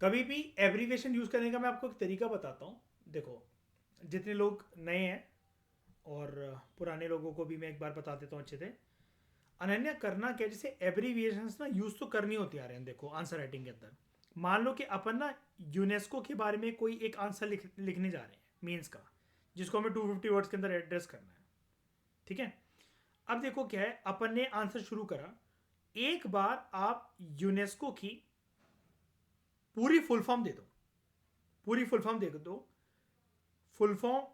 कभी भी एब्रीविएशन यूज करने का मैं आपको एक तरीका बताता हूँ। देखो, जितने लोग नए हैं और पुराने लोगों को भी मैं एक बार बता देता हूँ अच्छे से। अनन्या, करना क्या, जैसे एब्रीविएशंस ना यूज तो करनी होती आ रहे हैं। देखो, आंसर राइटिंग के अंदर मान लो कि अपन ना यूनेस्को के बारे में कोई एक आंसर लिखने जा रहे हैं मीन्स का, जिसको हमें 250 वर्ड्स के अंदर एड्रेस करना है, ठीक है। अब देखो क्या है, अपन ने आंसर शुरू करा, एक बार आप यूनेस्को की पूरी फुल फॉर्म दे दो, पूरी फुल फॉर्म दे दो। फुल फॉर्म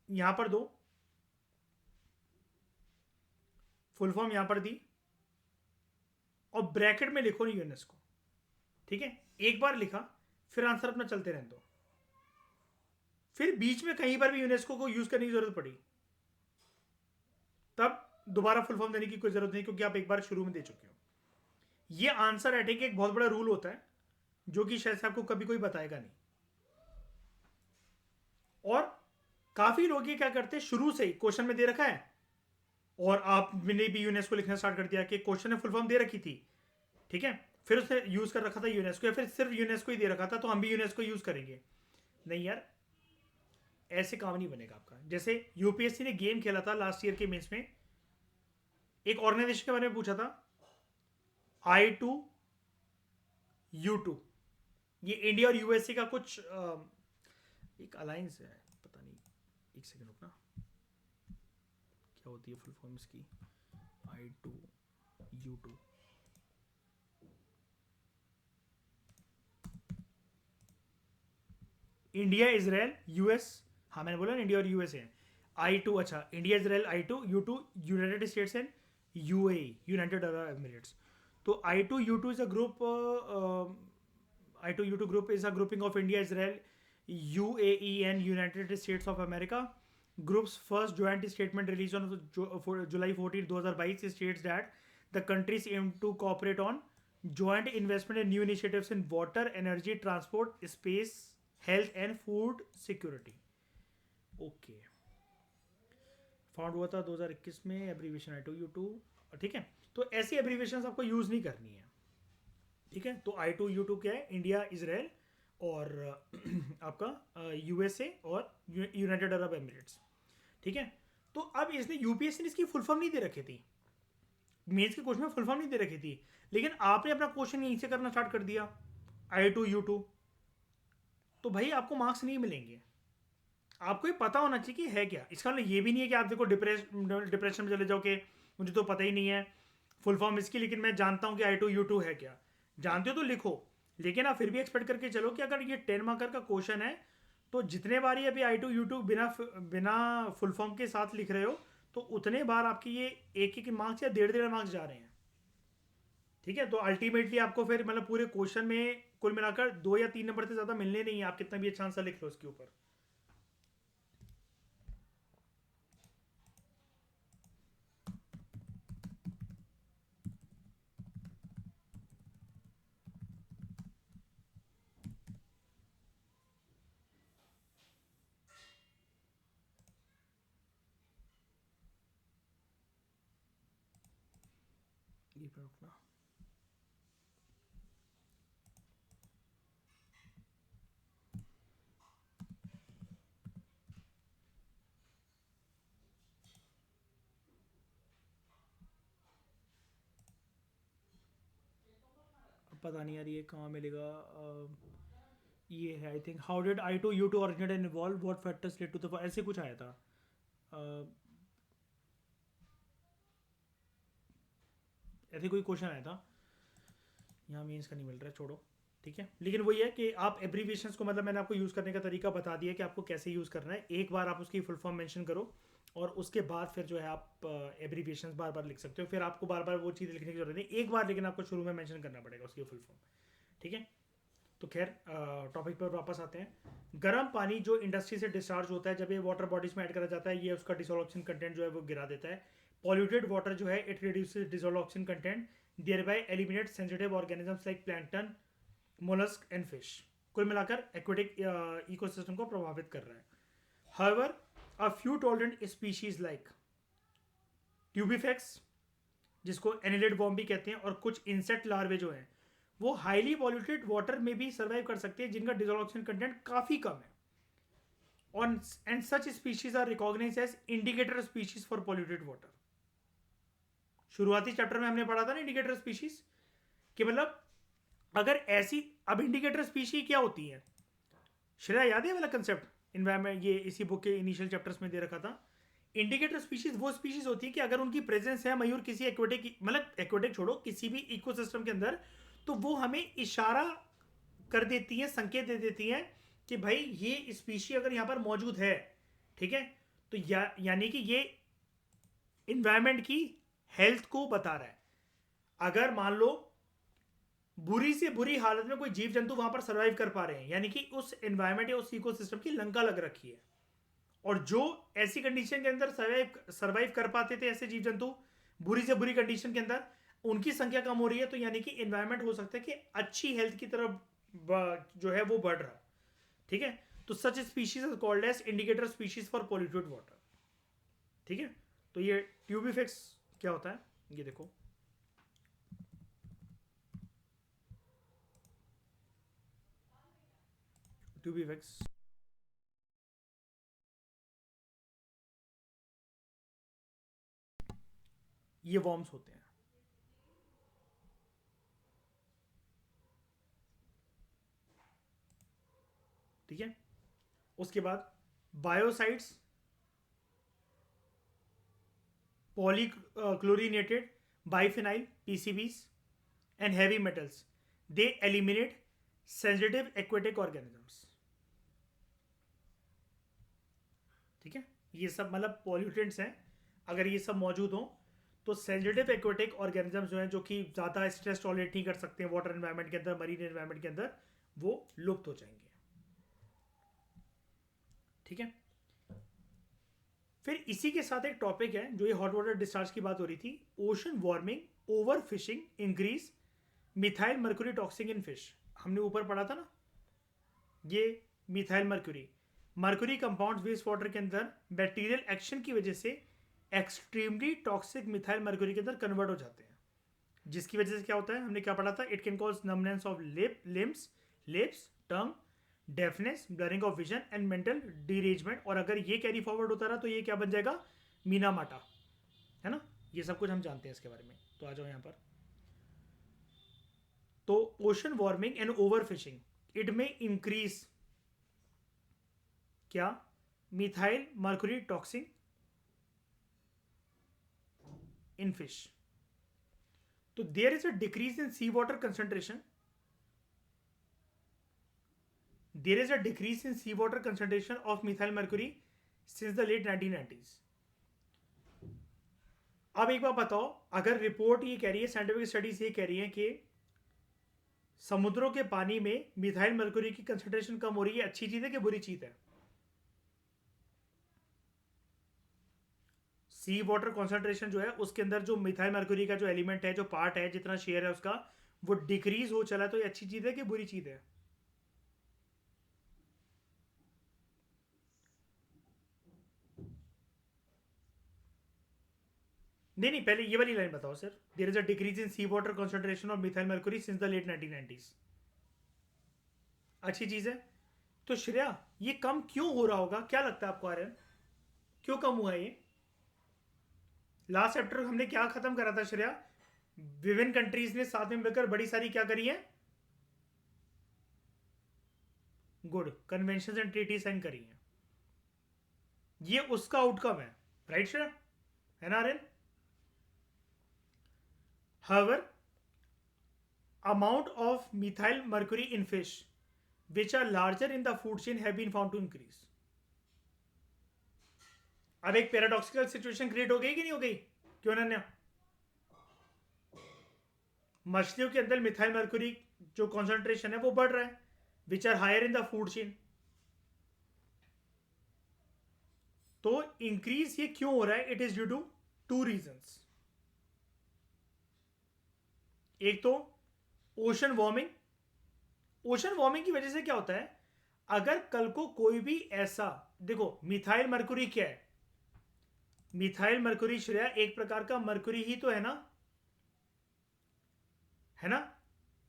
यहां पर दो, फुल फॉर्म यहां पर दी, और ब्रैकेट में लिखो नहीं यूनेस्को, ठीक है। एक बार लिखा, फिर आंसर अपना चलते रहने दो। फिर बीच में कहीं पर भी यूनेस्को को यूज करने की जरूरत पड़ी, तब दोबारा फुल फॉर्म देने की कोई जरूरत नहीं, क्योंकि आप एक बार शुरू में दे चुके हो। ये आंसर राइटिंग का एक बहुत बड़ा रूल होता है, जो कि शायद से आपको कभी कोई बताएगा नहीं। और काफी लोग ये क्या करते हैं, शुरू से ही क्वेश्चन में दे रखा है और आपने भी यूनेस्को लिखना स्टार्ट कर दिया कि क्वेश्चन में फुल फॉर्म दे रखी थी, ठीक है। फिर उसने यूज कर रखा था यूनेस्को, या फिर सिर्फ यूनेस्को ही दे रखा था तो हम भी यूनेस्को यूज करेंगे। नहीं यार, ऐसे काम नहीं बनेगा आपका। जैसे यूपीएससी ने गेम खेला था लास्ट ईयर के मेंस में, एक ऑर्गेनाइजेशन के बारे में पूछा था, I2U2। ये इंडिया और यूएसए का कुछ एक अलायंस है, पता नहीं, एक सेकंड रुकना, क्या होती है फुल फॉर्म इसकी? I2U2, India Israel US. हाँ, मैंने बोला ना इंडिया और यूएसए है। I2, अच्छा, India Israel I2U2, United states and UAE, United Arab Emirates. तो I2U2 is a group, I2U2 group is a grouping of India, Israel, UAE, and United States of America. Group's first joint statement released on July 14, 2022 states that the countries aim to cooperate on joint investment in new initiatives in water, energy, transport, space, health, and food security. Okay. Found हुआ था 2021 में, एब्रीविएशन I2U2, ठीक है। तो ऐसी एब्रीविएशन आपको यूज नहीं करनी है, ठीक है। तो I2U2 क्या है? इंडिया, इजराइल और आपका यूएसए और यूनाइटेड अरब एमिरेट्स, ठीक है। तो अब इसने यूपीएससी ने इसकी फुल फॉर्म नहीं दे रखी थी, मेंस के क्वेश्चन में फुल फॉर्म नहीं दे रखी थी, लेकिन आपने अपना क्वेश्चन यहीं से करना स्टार्ट कर दिया, I2U2, तो भाई आपको मार्क्स नहीं मिलेंगे। आपको ये पता होना चाहिए कि है क्या। इसका मतलब ये भी नहीं है कि आप देखो डिप्रेशन में चले जाओ कि मुझे तो पता ही नहीं है फुल फॉर्म इसकी, लेकिन मैं जानता हूँ कि I2U2 है क्या। जानते हो तो लिखो, लेकिन आप फिर भी एक्सपेक्ट करके चलो कि अगर ये 10 मार्कर का क्वेश्चन है, तो जितने बार ये अभी I2U2 बिना बिना फुल फॉर्म के साथ लिख रहे हो, तो उतने बार आपके ये एक एक मार्क्स या 1.5 मार्क्स जा रहे हैं, ठीक है। तो अल्टीमेटली आपको फिर मतलब पूरे क्वेश्चन में कुल मिलाकर 2 या 3 नंबर से ज़्यादा मिलने नहीं है, आप कितना भी अच्छा आंसर लिख लो उसके ऊपर। एक मिनट रुकना। पता नहीं यार ये कहाँ मिलेगा। ये है I think, how did I to you to originate and evolve, what factors led to the, ऐसे कुछ आया था। ऐसे कोई क्वेश्चन आया था। यहाँ मीन्स का नहीं मिल रहा है, छोड़ो। ठीक है, लेकिन वही है कि आप एब्रीविएशंस को, मतलब मैंने आपको यूज़ करने का तरीका बता दिया कि आपको कैसे यूज़ करना है। एक बार आप उसकी फुल फॉर्म मेंशन करो और उसके बाद फिर जो है आप एब्रीविएशंस बार बार लिख सकते हो। फिर आपको बार बार वो चीज़ लिखने की जरूरत नहीं, एक बार लेकिन आपको शुरू में मेंशन करना पड़ेगा उसकी फुल फॉर्म। ठीक है, तो खैर टॉपिक पर वापस आते हैं। गर्म पानी जो इंडस्ट्री से डिस्चार्ज होता है, जब ये वाटर बॉडीज में ऐड करा जाता है, ये उसका डिसोल्यूशन कंटेंट जो है वो गिरा देता है। पॉल्यूटेड वाटर जो है it reduces dissolution content, thereby eliminate sensitive organisms like plankton, mollusc and fish. कुल मिलाकर एक्वेटिक इकोसिस्टम को प्रभावित कर रहा है। However a few tolerant species like tubifex, जिसको एनिलिड वॉर्म भी कहते हैं, और कुछ इंसेक्ट लार्वे जो हैं वो हाईली पॉल्यूटेड वाटर में भी सर्वाइव कर सकते हैं, जिनका डिसोल्यूशन कंटेंट काफी कम है। और and such species are recognised as indicator species for polluted water. शुरुआती चैप्टर में हमने पढ़ा था ना इंडिकेटर स्पीशीज, कि मतलब अगर ऐसी, अब इंडिकेटर स्पीशी क्या होती है, श्रेया याद है वाला कंसेप्ट? इन्वायरमेंट, ये इसी बुक के इनिशियल चैप्टर्स में दे रखा था। इंडिकेटर स्पीशीज वो स्पीशीज होती है कि अगर उनकी प्रेजेंस है मयूर किसी एक्वेटिक, मतलब एक्वेटिक छोड़ो, किसी भी इकोसिस्टम के अंदर, तो वो हमें इशारा कर देती है, संकेत दे देती है कि भाई ये स्पीशी अगर यहाँ पर मौजूद है। ठीक है, तो यानी कि ये इन्वायरमेंट की हेल्थ को बता रहा है। अगर मान लो बुरी से बुरी हालत में कोई जीव जंतु वहां पर सर्वाइव कर पा रहे हैं, यानी कि उस एनवायरमेंट या उस इकोसिस्टम की लंका लग रखी है। और जो ऐसी कंडीशन के अंदर सर्वाइव कर पाते थे, ऐसे जीव जंतु बुरी से बुरी कंडीशन के अंदर, उनकी संख्या कम हो रही है। तो यानी कि एनवायरमेंट हो सकता है कि अच्छी हेल्थ की तरफ जो है वो बढ़ रहा। ठीक है, तो such species is called as indicator species for polluted water. ठीक है, तो ये ट्यूबिफेक्स क्या होता है, ये देखो। ट्यूबिफेक्स ये वॉर्म्स होते हैं। ठीक है, उसके बाद biocides, polychlorinated biphenyl PCBs and heavy metals, they eliminate sensitive aquatic organisms। ठीक है, ये सब मतलब पॉल्यूटेंट्स हैं, अगर ये सब मौजूद हो तो सेंसिटिव एक्वेटिक ऑर्गेनिजम्स जो हैं, जो कि ज़्यादा स्ट्रेस टॉलरेट नहीं कर सकते हैं वाटर एनवायरनमेंट के अंदर, मरीन एनवायरनमेंट के अंदर, वो लुप्त हो जाएंगे। ठीक है, फिर इसी के साथ एक टॉपिक है, जो ये हॉट वाटर डिस्चार्ज की बात हो रही थी, ocean warming, over fishing, increase methyl mercury toxic in fish. हमने ऊपर पढ़ा था ना, ये methyl mercury, mercury compound waste water के अंदर बैक्टीरियल एक्शन की वजह से एक्सट्रीमली टॉक्सिक मिथाइल मर्क्यूरी के अंदर कन्वर्ट हो जाते हैं। जिसकी वजह से क्या होता है, हमने क्या पढ़ा था, it can cause numbness of limbs, lips, tongue, deafness, blurring of vision and mental derangement. और अगर ये कैरी फॉरवर्ड होता रहा तो ये क्या बन जाएगा, मीना माटा, है ना। ये सब कुछ हम जानते हैं इसके बारे में। तो आ जाओ यहाँ पर। तो ocean warming and over fishing it में इंक्रीज क्या, methyl mercury toxin in fish. तो there is a decrease in sea water concentration, there is a decrease in seawater concentration of methyl mercury since the late 1990s। अब एक बात बताओ, अगर रिपोर्ट ये कह रही है, साइंटिफिक स्टडीज ये कह रही है कि समुद्रों के पानी में मिथाइल मर्क्यूरी की कंसेंट्रेशन कम हो रही है, अच्छी चीज है कि बुरी चीज है? सी वाटर कॉन्सेंट्रेशन जो है उसके अंदर जो मिथाइल मर्क्यूरी का जो एलिमेंट है, जो पार्ट है, जितना शेयर है उसका, वो डिक्रीज हो चला, तो ये अच्छी चीज है कि बुरी चीज है? नहीं नहीं, पहले ये वाली लाइन बताओ sir. There is a decrease in sea water concentration of methyl mercury since the late 1990s। अच्छी चीज़ है। तो श्रेया, ये कम क्यों हो रहा होगा, क्या लगता है आपको आर्यन? क्यों कम हुआ ये? लास्ट चैप्टर हमने क्या खत्म करा था श्रेया? विभिन्न कंट्रीज ने साथ में मिलकर बड़ी सारी क्या करी है? Good, convention and treaty sign करी है। ये उसका आउटकम है, राइट श्रेया? है ना Aryan? However, amount of methyl mercury in fish which are larger in the food chain have been found to increase. अब एक पैराडॉक्सिकल सिचुएशन क्रिएट हो गई कि नहीं हो गई? क्यों अनन्या? मछलियों के अंदर मिथाइल मर्क्यूरी जो कॉन्सेंट्रेशन है वो बढ़ रहा है, which are higher in the food chain. तो इंक्रीज ये क्यों हो रहा है? It is due to two reasons. एक तो ओशन वार्मिंग। ओशन वार्मिंग की वजह से क्या होता है, अगर कल को कोई भी ऐसा, देखो मिथाइल मर्क्यूरी क्या है? मिथाइल मर्क्यूरी श्रेया एक प्रकार का मर्क्यूरी ही तो है ना, है ना?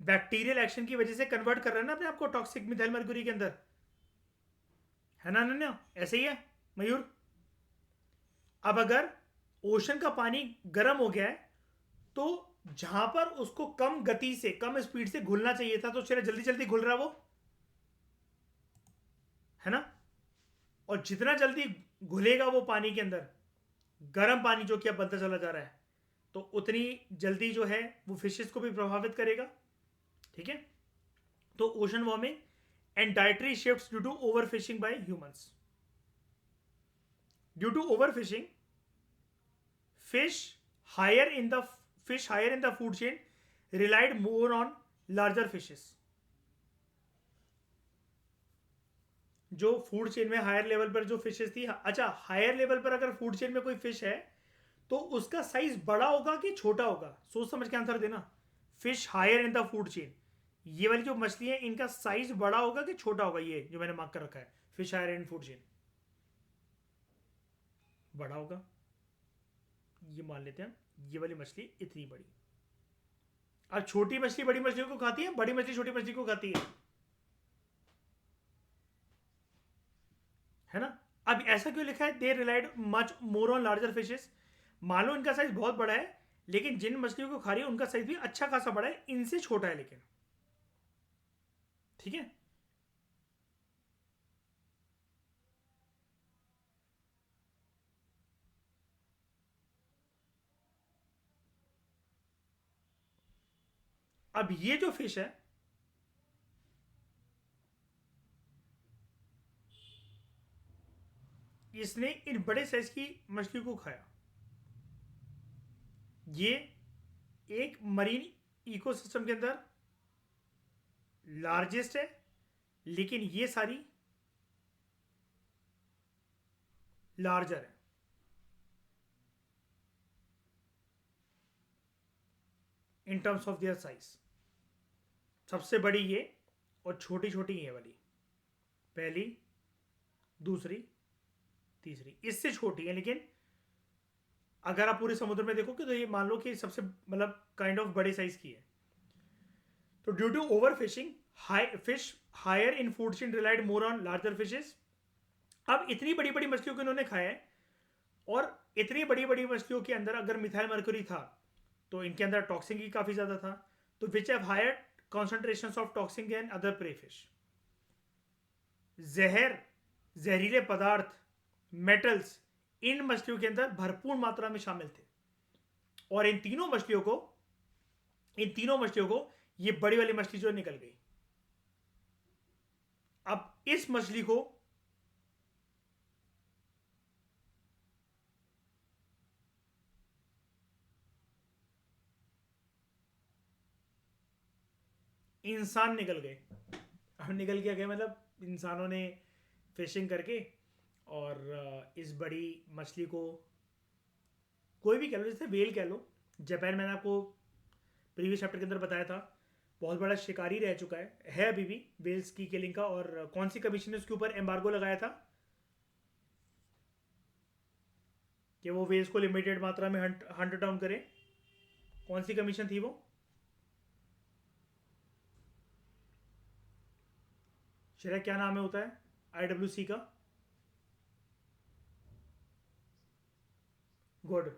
बैक्टीरियल एक्शन की वजह से कन्वर्ट कर रहा है ना अपने आपको टॉक्सिक मिथाइल मर्क्यूरी के अंदर, है ना अनन्या? ऐसे ही है मयूर। अब अगर ओशन का पानी गर्म हो गया है, तो जहां पर उसको कम गति से, कम स्पीड से घुलना चाहिए था, तो चलो जल्दी जल्दी घुल रहा वो, है ना? और जितना जल्दी घुलेगा वो पानी के अंदर, गर्म पानी जो कि अब बनता चला जा रहा है, तो उतनी जल्दी जो है वो फिशेस को भी प्रभावित करेगा। ठीक है? तो ocean warming and dietary shifts due to over fishing by humans. Due to over fishing, fish higher in the fish higher in the food chain relied more on larger fishes। जो फूड चेन में हायर लेवल पर जो फिशेस थी, अच्छा हायर लेवल पर अगर फूड चेन में कोई फिश है तो उसका साइज बड़ा होगा कि छोटा होगा? सोच समझ के आंसर देना। Fish higher in the food chain, ये वाली जो मछली है इनका साइज बड़ा होगा कि छोटा होगा? ये जो मैंने मार्क कर रखा है, fish higher in food chain, बड़ा होगा। ये मान लेते हैं, ये वाली मछली इतनी बड़ी। अब छोटी मछली बड़ी मछलियों को खाती है, बड़ी मछली छोटी मछली को खाती है ना? अब ऐसा क्यों लिखा है? They relied much more on larger fishes. मान लो इनका साइज बहुत बड़ा है, लेकिन जिन मछलियों को खा रही है उनका साइज भी अच्छा खासा बड़ा है, इनसे छोटा है लेकिन। ठीक है? अब ये जो फिश है, इसने इन बड़े साइज की मछली को खाया। ये एक मरीन इकोसिस्टम के अंदर लार्जेस्ट है, लेकिन ये सारी लार्जर है in terms of their size. सबसे बड़ी ये और छोटी छोटी ये वाली, पहली, दूसरी, तीसरी इससे छोटी है, लेकिन अगर आप पूरे समुद्र में देखोगे तो ये मान लो कि सबसे मतलब काइंड ऑफ बड़े साइज की है। तो due to over fishing, fish higher in food chain relied more on larger fishes. अब इतनी बड़ी बड़ी मछलियों को इन्होंने खाया है, और इतनी बड़ी बड़ी मछलियों के अंदर अगर मिथाइल मर्क्यूरी था तो इनके अंदर टॉक्सिन भी काफी ज्यादा था, तो which have higher concentration of toxin and other prey fish. जहर, जहरीले पदार्थ, मेटल्स इन मछलियों के अंदर भरपूर मात्रा में शामिल थे, और इन तीनों मछलियों को, ये बड़ी वाली मछली जो निकल गई। अब इस मछली को इंसान निकल गए। अब निकल के गए मतलब इंसानों ने फिशिंग करके, और इस बड़ी मछली को, कोई भी कह लो, जैसे वेल कह लो, जापान, मैंने आपको प्रीवियस चैप्टर के अंदर बताया था, बहुत बड़ा शिकारी रह चुका है अभी भी वेल्स की किलिंग का। और कौन सी कमीशन ने उसके ऊपर एम्बार्गो लगाया था? कि वो वेस्ट को लिमिटेड मात्रा में हंट डाउन करें। कौन सी कमीशन थी वो? श्रेया, क्या नाम है होता है IWC का? Good,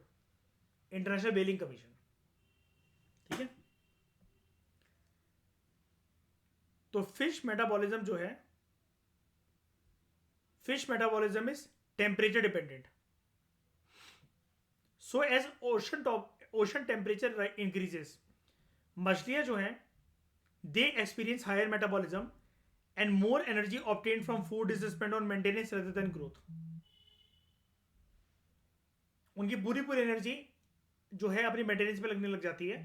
international whaling commission. ठीक है, तो फिश मेटाबॉलिज्म जो है, fish metabolism is temperature dependent. So as ocean temperature increases, मछलियां जो हैं they experience higher metabolism and more energy obtain from food is spend on maintenance rather than growth. उनकी पूरी पूरी एनर्जी जो है अपनी मेंटेनेंस पे लगने लग जाती है,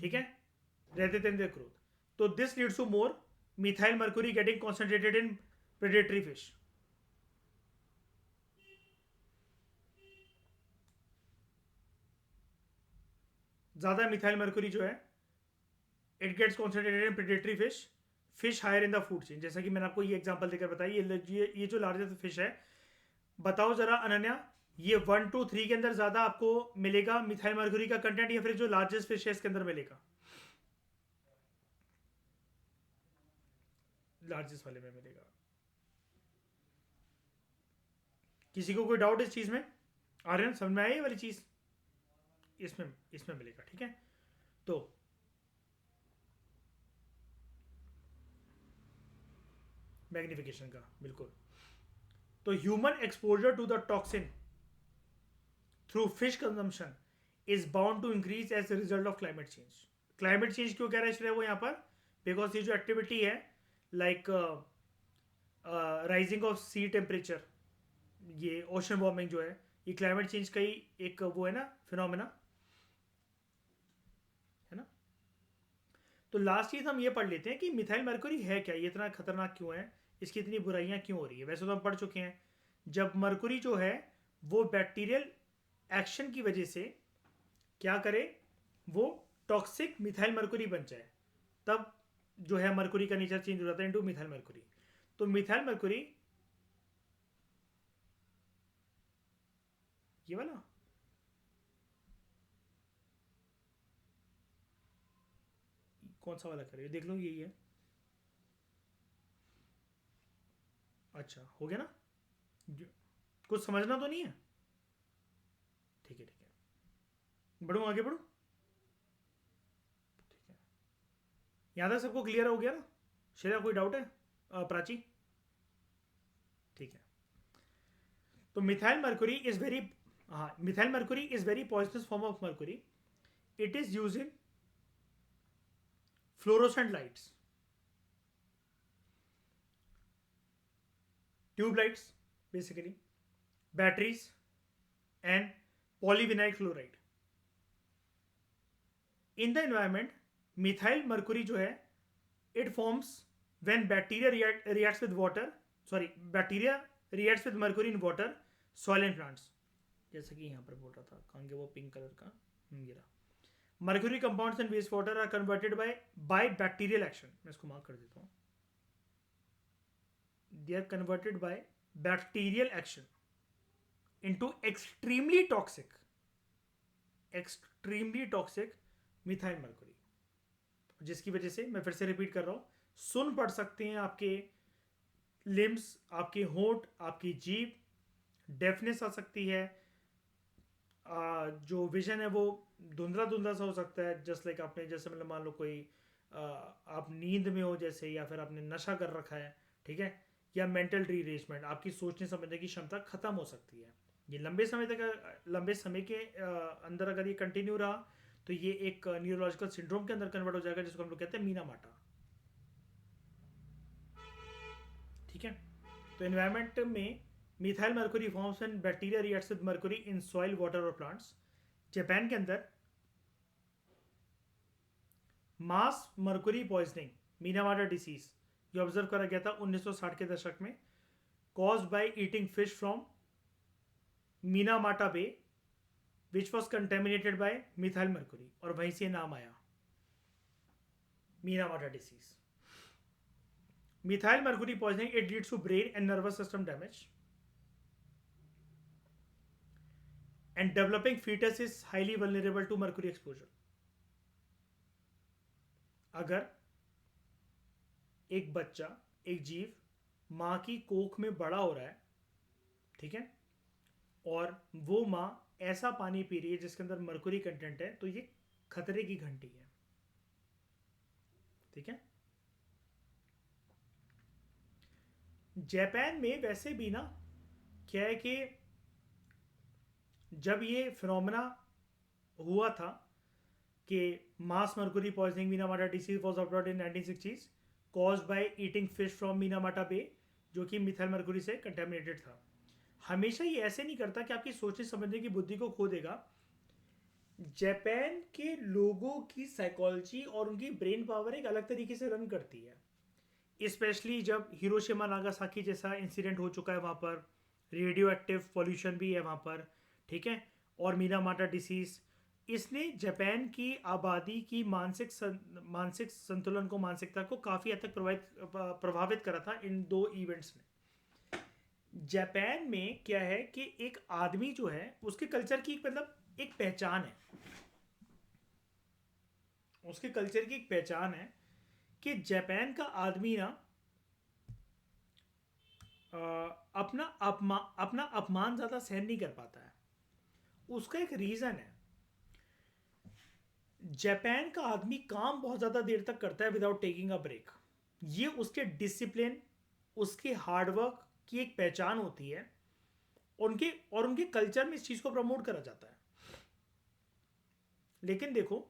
ठीक है, रेदर देन देयर ग्रोथ। तो this leads to more methyl mercury getting concentrated in predatory fish. ज्यादा मिथाइल मर्क्यूरी जो है it gets concentrated in predatory fish, fish higher in the food chain. जैसा कि मैंने आपको ये एग्जांपल देकर बताई, ये जो लार्जेस्ट फिश है, बताओ जरा अनन्या, ये 1 2 3 के अंदर ज्यादा आपको मिलेगा मिथाइल मर्क्यूरी का कंटेंट या फिर जो लार्जेस्ट फिश है इसके अंदर मिलेगा? लार्जेस्ट वाले में मिलेगा। किसी को कोई डाउट इस चीज में? आर्यन समझ में आई ये वाली चीज? इसमें इसमें मिलेगा, ठीक है। तो मैग्निफिकेशन का बिल्कुल। तो human exposure to the toxin through fish consumption is bound to increase as a result of climate change. Climate change क्यों कह रहा है इसलिए वो यहाँ पर? बिकॉज ये जो एक्टिविटी है like rising of sea temperature, ये ओशन वार्मिंग जो है, ये क्लाइमेट चेंज का ही एक वो है ना, फिनोमेना है ना। तो लास्ट चीज हम ये पढ़ लेते हैं कि मिथाइल मर्क्यूरी है क्या, ये इतना खतरनाक क्यों है, इसकी इतनी बुराइयां क्यों हो रही है। वैसे तो हम पढ़ चुके हैं, जब मर्क्यूरी जो है वो बैक्टीरियल एक्शन की वजह से क्या करे, वो टॉक्सिक मिथाइल मर्क्यूरी बन जाए, तब जो है मर्क्यूरी का नेचर चेंज हो जाता है इनटू मिथाइल मर्क्यूरी। तो मिथाइल मर्क्यूरी ये वाला, कौन सा वाला करे देख लो, यही है। अच्छा हो गया ना? कुछ समझना तो नहीं है? ठीक है ठीक है, बढ़ू आगे बढ़ू। ठीक है, यहाँ तक सबको क्लियर हो गया ना? श्रेया कोई डाउट है? प्राची? ठीक है। तो मिथाइल मर्क्यूरी इज वेरी, हाँ, methyl mercury is very poisonous form of mercury. It is use in fluorescent lights, tube lights basically, batteries and polyvinyl chloride. In the environment methyl मर्क्यूरी जो है it forms when bacteria reacts with water, sorry, bacteria reacts with mercury in water, soil and plants. जैसे कि यहाँ पर बोल रहा था, कहाँ गया वो पिंक कलर का, गिरा। Mercury compounds in waste water are converted by bacterial action. मैं इसको मार्क कर देता हूँ। They are converted by bacterial action into extremely toxic methyl mercury, जिसकी वजह से मैं फिर से रिपीट कर रहा हूँ, सुन पड़ सकते हैं आपके लिम्स, आपके होंठ, आपकी जीभ, डेफनेस आ सकती है, जो विजन है वो धुंधला धुंधला सा हो सकता है, जस्ट लाइक आपने, जैसे मतलब मान लो कोई आप नींद में हो जैसे, या फिर आपने नशा कर रखा है, ठीक है, या मेंटल रीरेजमेंट, आपकी सोचने समझने की क्षमता खत्म हो सकती है। ये लंबे समय के अंदर अगर ये कंटिन्यू रहा तो ये एक न्यूरोलॉजिकल सिंड्रोम के अंदर कन्वर्ट हो जाएगा, जिसको हम लोग कहते हैं मीना माटा। ठीक है, तो एनवायरमेंट में methyl mercury forms when bacteria reacts with mercury in soil, water और प्लांट्स। जापान के अंदर mass mercury poisoning, Minamata disease, जो ऑब्जर्व करा गया था 1960 के दशक में, caused by eating fish from Minamata bay which was contaminated by methyl mercury, और वहीं से नाम आया Minamata disease. Methyl mercury poisoning, it leads to brain and nervous system damage and developing foetus is highly vulnerable to mercury exposure. अगर एक बच्चा, एक जीव माँ की कोख में बड़ा हो रहा है, ठीक है, और वो माँ ऐसा पानी पी रही है जिसके अंदर मर्क्यूरी कंटेंट है, तो ये खतरे की घंटी है. ठीक है. जापान में वैसे भी ना क्या है कि जब ये फिनोमेना हुआ था कि mass mercury poisoning Minamata disease was observed in 1960s caused by eating fish from Minamata bay, जो कि मिथाइल मर्क्यूरी से कंटेमिनेटेड था. हमेशा ये ऐसे नहीं करता कि आपकी सोचने समझने की बुद्धि को खो देगा. जापान के लोगों की साइकोलॉजी और उनकी ब्रेन पावर एक अलग तरीके से रन करती है. स्पेशली जब हिरोशिमा नागासाकी जैसा इंसिडेंट हो चुका है वहाँ पर, रेडियो एक्टिव पॉल्यूशन भी है वहाँ पर, ठीक है, और मीनामाटा डिसीज, इसने जापान की आबादी की मानसिक संतुलन को, मानसिकता को काफ़ी हद तक प्रभावित करा था इन दो इवेंट्स ने. जापान में क्या है कि एक आदमी जो है उसके कल्चर की मतलब एक पहचान है, उसके कल्चर की एक पहचान है कि जापान का आदमी ना अपना अपमान ज़्यादा सहन नहीं कर पाता है. उसका एक रीज़न है. जापान का आदमी काम बहुत ज़्यादा देर तक करता है विदाउट टेकिंग अ ब्रेक. ये उसके डिसिप्लिन, उसके हार्डवर्क की एक पहचान होती है. उनके कल्चर में इस चीज़ को प्रमोट करा जाता है. लेकिन देखो,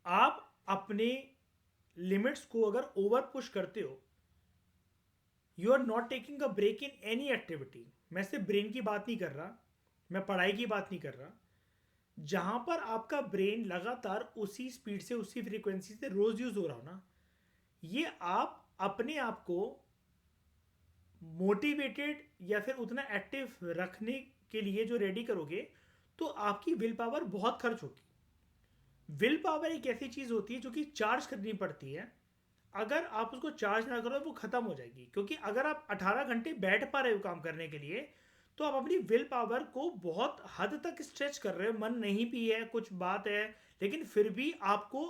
आप अपने लिमिट्स को अगर ओवर पुश करते हो, you are not taking a break in any activity. मैं सिर्फ ब्रेन की बात नहीं कर रहा, मैं पढ़ाई की बात नहीं कर रहा. जहां पर आपका ब्रेन लगातार उसी स्पीड से, उसी फ्रीक्वेंसी से रोज यूज हो रहा हो ना, ये आप अपने आप को मोटिवेटेड या फिर उतना एक्टिव रखने के लिए जो रेडी करोगे, तो आपकी विल पावर बहुत खर्च होगी. विल पावर एक ऐसी चीज होती है जो कि चार्ज करनी पड़ती है. अगर आप उसको चार्ज ना करो वो खत्म हो जाएगी. क्योंकि अगर आप 18 घंटे बैठ पा रहे हो काम करने के लिए, तो आप अपनी विल पावर को बहुत हद तक स्ट्रेच कर रहे हो. मन नहीं भी है, कुछ बात है, लेकिन फिर भी आपको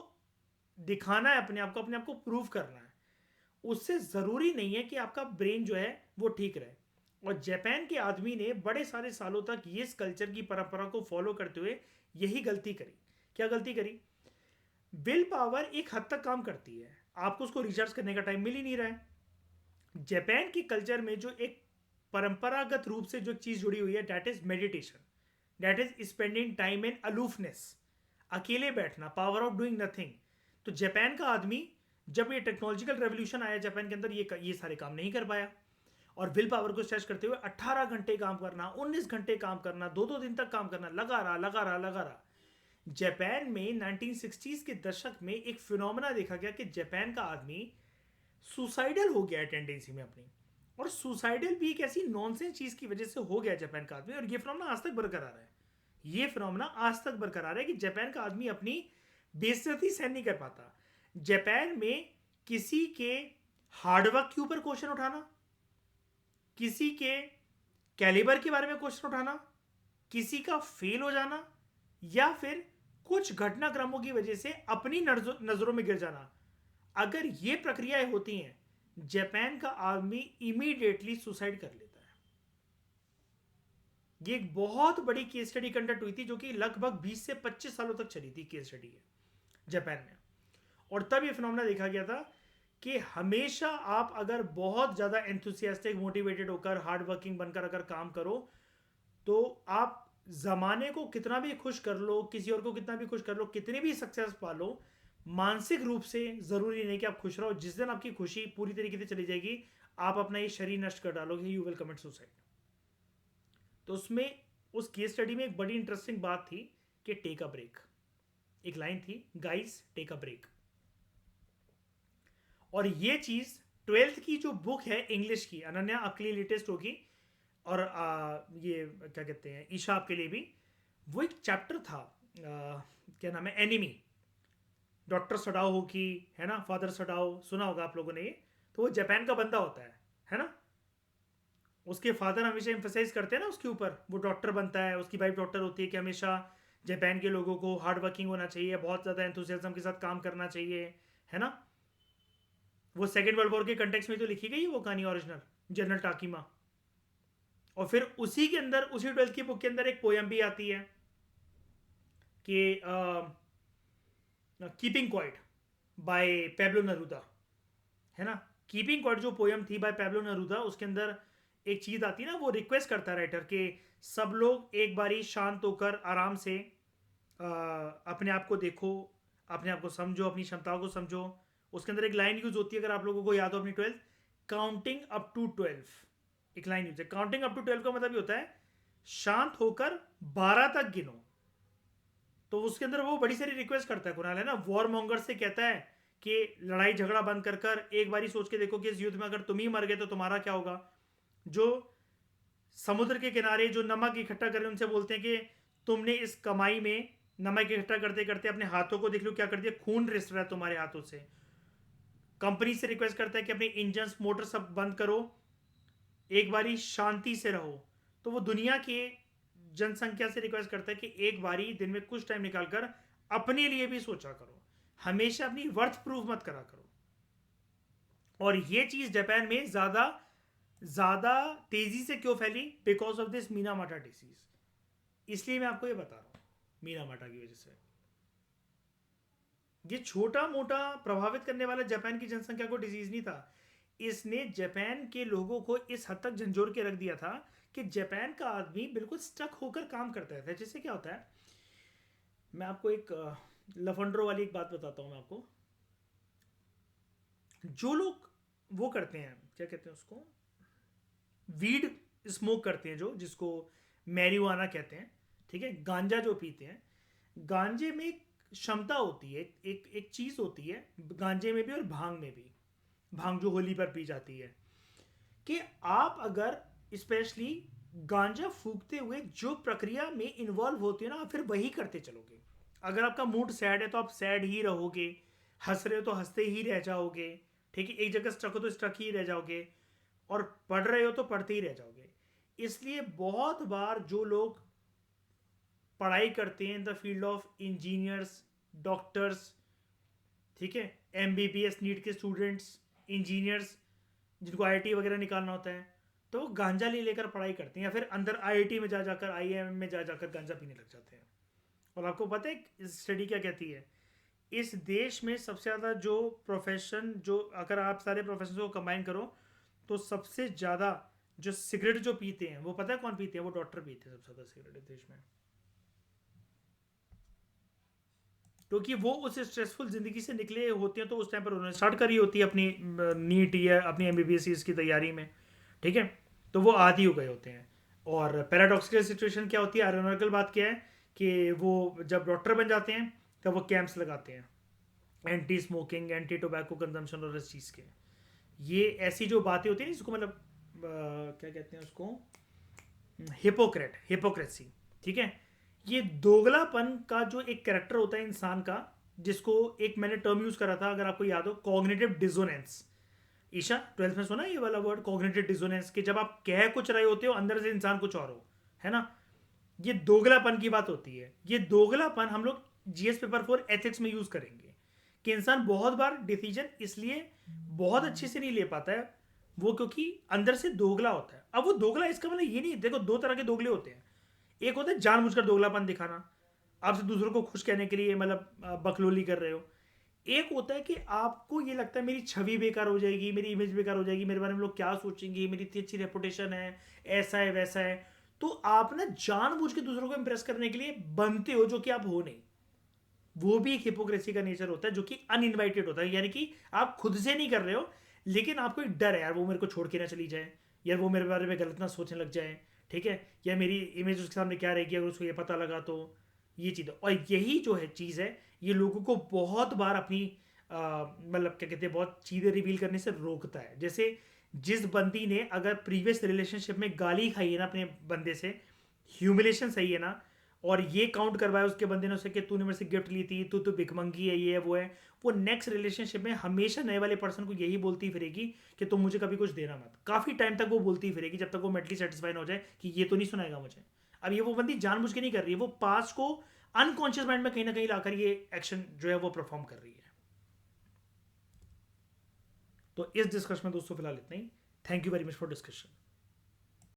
दिखाना है अपने आप को प्रूव करना है. उससे ज़रूरी नहीं है कि आपका ब्रेन जो है वो ठीक रहे. और जापान के आदमी ने बड़े सारे सालों तक ये इस कल्चर की परंपरा को फॉलो करते हुए यही गलती करी. क्या गलती करी? विल पावर एक हद तक काम करती है, आपको उसको रिचार्ज करने का टाइम मिल ही नहीं रहा है. जापान की कल्चर में जो एक परंपरागत रूप से जो चीज़ जुड़ी हुई है, that is meditation, that is spending time in aloofness, अकेले बैठना, पावर ऑफ डूइंग नथिंग. तो जापान का आदमी, जब ये टेक्नोलॉजिकल रेवोल्यूशन आया जापान के अंदर, ये सारे काम नहीं कर पाया. और विल पावर को स्ट्रेच करते हुए 18 घंटे काम करना, 19 घंटे काम करना, 2 दिन तक काम करना, लगा रहा. जापान में 1960s के दशक में एक फिनोमेना देखा गया कि जापान का आदमी सुसाइडल हो गया टेंडेंसी में अपनी. और सुसाइडल भी एक ऐसी नॉनसेंस चीज की वजह से हो गया जापान का आदमी. और ये फिनोमेना आज तक बरकरार है. ये फिनोमेना आज तक बरकरार है कि जापान का आदमी अपनी बेइज्जती सहन नहीं कर पाता. जापान में किसी के हार्डवर्क के ऊपर क्वेश्चन उठाना, किसी के कैलिबर के बारे में क्वेश्चन उठाना, किसी का फेल हो जाना, या फिर कुछ घटनाक्रमों की वजह से अपनी नजरों में गिर जाना, अगर ये प्रक्रियाएं होती हैं, जापान का आदमी इमीडिएटली सुसाइड कर लेता है. ये एक बहुत बड़ी केस स्टडी कंडक्ट हुई थी जो कि लगभग 20 से 25 सालों तक चली थी केस स्टडी है जापान में. और तब ये फिनोमेना देखा गया था कि हमेशा आप अगर बहुत ज़्यादा एंथुसियास्टिक, मोटिवेटेड होकर, हार्ड वर्किंग बनकर अगर काम करो, तो आप ज़माने को कितना भी खुश कर लो, किसी और को कितना भी खुश कर लो, कितने भी सक्सेस पा लो, मानसिक रूप से ज़रूरी नहीं कि आप खुश रहो. जिस दिन आपकी खुशी पूरी तरीके से चली जाएगी, आप अपना ये शरीर नष्ट कर डालोगे, यू विल कमिट सुसाइड. तो उसमें, उस केस स्टडी में एक बड़ी इंटरेस्टिंग बात थी कि टेक अ ब्रेक. एक लाइन थी, गाइस टेक अ ब्रेक. और ये चीज़ 12th की जो बुक है इंग्लिश की, अनन्या आपके लिए लेटेस्ट होगी, और ये क्या कहते हैं, ईशा आपके लिए भी, वो एक चैप्टर था, क्या नाम है, एनिमी. डॉक्टर सडाओ हो की, है ना, फादर सडाओ, सुना होगा आप लोगों ने ये. तो वो जापान का बंदा होता है ना. उसके फादर हमेशा एम्फेसाइज करते हैं ना उसके ऊपर, वो डॉक्टर बनता है, उसकी वाइफ डॉक्टर होती है, कि हमेशा जापान के लोगों को हार्ड वर्किंग होना चाहिए, बहुत ज़्यादा एंथुसियाज्म के साथ काम करना चाहिए, है ना। वो सेकेंड वर्ल्ड वॉर के कंटेक्स्ट में तो लिखी गई है वो कहानी ओरिजिनल, जनरल टाकीमा। और फिर उसी के अंदर, उसी 12th की बुक के अंदर एक पोयम भी आती है कि कीपिंग क्वाइट बाय पेब्लो नरूदा, है ना। कीपिंग क्वाइट जो पोयम थी बाय पेब्लो नरूदा, उसके अंदर एक चीज़ आती है ना, वो रिक्वेस्ट करता है राइटर कि सब लोग एक बारी शांत होकर आराम से अपने आप को देखो, अपने आप को समझो, अपनी क्षमताओं को समझो। उसके अंदर एक लाइन यूज होती है, अगर आप लोगों को याद हो अपनी 12th, काउंटिंग अप टू 12। एक लाइन यूज है, काउंटिंग अप टू 12 का मतलब ये होता है शांत होकर 12 तक गिनो। तो उसके अंदर वो बड़ी सारी रिक्वेस्ट करता है कुणाल, है ना। वॉर मॉन्गर से कहता है कि लड़ाई झगड़ा बंद कर कर एक बारी सोच के देखो कि इस युद्ध में अगर तुम ही मर गए तो तुम्हारा क्या होगा। जो समुद्र के किनारे जो नमक इकट्ठा कर रहे हैं उनसे बोलते हैं कि तुमने इस कमाई में नमक इकट्ठा करते करते अपने हाथों को देख लो क्या कर दिया, खून रिस रहा है तुम्हारे हाथों से। कंपनी से रिक्वेस्ट करता है कि अपने इंजन मोटर सब बंद करो, एक बारी शांति से रहो। तो वो दुनिया के जनसंख्या से रिक्वेस्ट करता है कि एक बारी दिन में कुछ टाइम निकालकर अपने लिए भी सोचा करो, हमेशा अपनी वर्थ प्रूफ मत करा करो। और ये चीज जापान में ज्यादा ज्यादा तेजी से क्यों फैली, because of this Minamata disease. इसलिए मैं आपको ये बता रहा हूं, मीनामाटा की वजह से। ये छोटा मोटा प्रभावित करने वाला जापान की जनसंख्या को डिजीज नहीं था, इसने जापान के लोगों को इस हद तक झंझोर के रख दिया था कि जापान का आदमी बिल्कुल स्टक होकर काम करता था। जैसे क्या होता है, मैं आपको एक लफंड्रो वाली एक बात बताता हूँ मैं आपको। जो लोग वो करते हैं, क्या कहते हैं उसको, वीड स्मोक करते हैं, जो जिसको मैरिजुआना कहते हैं, ठीक है, गांजा जो पीते हैं, गांजे में एक क्षमता होती है, एक चीज होती है गांजे में भी और भांग में भी, भांग जो होली पर पी जाती है, कि आप अगर स्पेशली गांजा फूकते हुए जो प्रक्रिया में इन्वॉल्व होते हो ना, आप फिर वही करते चलोगे। अगर आपका मूड सैड है तो आप सैड ही रहोगे, हंस रहे हो तो हंसते ही रह जाओगे, ठीक है, एक जगह स्टक हो तो स्टक ही रह जाओगे, और पढ़ रहे हो तो पढ़ते ही रह जाओगे। इसलिए बहुत बार जो लोग पढ़ाई करते हैं in the field of engineers, doctors, ठीक है, एमबीबीएस नीट के स्टूडेंट्स, इंजीनियर्स, जिनको आईआईटी वगैरह निकालना होता है, तो वो गांजा ले लेकर पढ़ाई करते हैं, या फिर अंदर आईआईटी में जा जाकर, आईआईएम में जा जाकर गांजा पीने लग जाते हैं। और आपको पता है स्टडी क्या कहती है, इस देश में सबसे ज़्यादा जो प्रोफेशन, जो अगर आप सारे प्रोफेशन को कंबाइन करो तो सबसे ज़्यादा जो सिगरेट जो पीते हैं, वो पता है कौन पीते हैं, वो डॉक्टर पीते हैं सबसे ज़्यादा सिगरेट इस देश में। क्योंकि वो उस स्ट्रेसफुल जिंदगी से निकले होते हैं, तो उस टाइम पर उन्होंने स्टार्ट करी होती है अपनी नीट या अपनी एमबीबीएस की तैयारी में, ठीक है, तो वो आदी हो गए होते हैं। और पैराडॉक्सिकल सिचुएशन क्या होती है, आयरॉनिकल बात क्या है, कि वो जब डॉक्टर बन जाते हैं तब वो कैंप्स लगाते हैं, anti smoking, anti tobacco consumption और इस चीज़ के। ये ऐसी जो बातें होती हैं जिसको मतलब क्या कहते हैं उसको, हिपोक्रेसी, ठीक है। ये दोगलापन का जो एक कैरेक्टर होता है इंसान का, जिसको एक मैंने टर्म यूज करा था अगर आपको याद हो, कॉग्निटिव डिसोनेंस। ईशा 12th में सुना ये वाला वर्ड, कॉग्निटिव डिसोनेंस, कि जब आप कह कुछ रहे होते हो अंदर से इंसान कुछ और हो, है ना। ये दोगलापन की बात होती है। ये दोगलापन हम लोग जीएस पेपर 4 एथिक्स में यूज करेंगे, कि इंसान बहुत बार डिसीजन इसलिए बहुत अच्छे से नहीं ले पाता है, वो क्योंकि अंदर से दोगला होता है। अब वो दोगला, इसका मतलब ये नहीं, देखो दो तरह के दोगले होते हैं। एक होता है जानबूझकर दोगलापन दिखाना, आपसे दूसरों को खुश कहने के लिए मतलब बकलोली कर रहे हो। एक होता है कि आपको ये लगता है मेरी छवि बेकार हो जाएगी, मेरी इमेज बेकार हो जाएगी, मेरे बारे में लोग क्या सोचेंगे, मेरी इतनी अच्छी रेपुटेशन है, ऐसा है वैसा है, तो आप ना जानबूझ के दूसरों को इंप्रेस करने के लिए बनते हो जो कि आप हो नहीं। वो भी एक हिपोक्रेसी का नेचर होता है, जो कि अनइनवाइटेड होता है, यानी कि आप खुद से नहीं कर रहे हो, लेकिन आपको एक डर है, यार वो मेरे को छोड़ के ना चली जाए, यार वो मेरे बारे में गलत ना सोचने लग जाए, ठीक है, या मेरी इमेज उसके सामने क्या रहेगी अगर उसको ये पता लगा तो, ये चीज़। और यही जो है चीज़ है, ये लोगों को बहुत बार अपनी मतलब क्या कहते हैं, बहुत चीज़ें रिवील करने से रोकता है। जैसे जिस बंदी ने अगर प्रीवियस रिलेशनशिप में गाली खाई है ना अपने बंदे से, ह्यूमिलेशन सही है ना, और ये काउंट करवाया उसके बंदे ने उससे कि तूने मेरे से गिफ्ट ली थी, तू भिखमंगी है, ये है वो है, वो नेक्स्ट रिलेशनशिप में हमेशा नए वाले पर्सन को यही बोलती फिरेगी कि तुम मुझे कभी कुछ देना मत। काफ़ी टाइम तक वो बोलती फिरेगी जब तक वो मेंटली सेटिस्फाइड हो जाए कि ये तो नहीं सुनाएगा मुझे। अब ये वो बंदी जानबूझ के नहीं कर रही है, वो पास्ट को अनकॉन्शियस माइंड में कहीं ना कहीं लाकर ये एक्शन जो है वो परफॉर्म कर रही है। तो इस डिस्कशन में दोस्तों फिलहाल इतना ही। Thank you very much for discussion.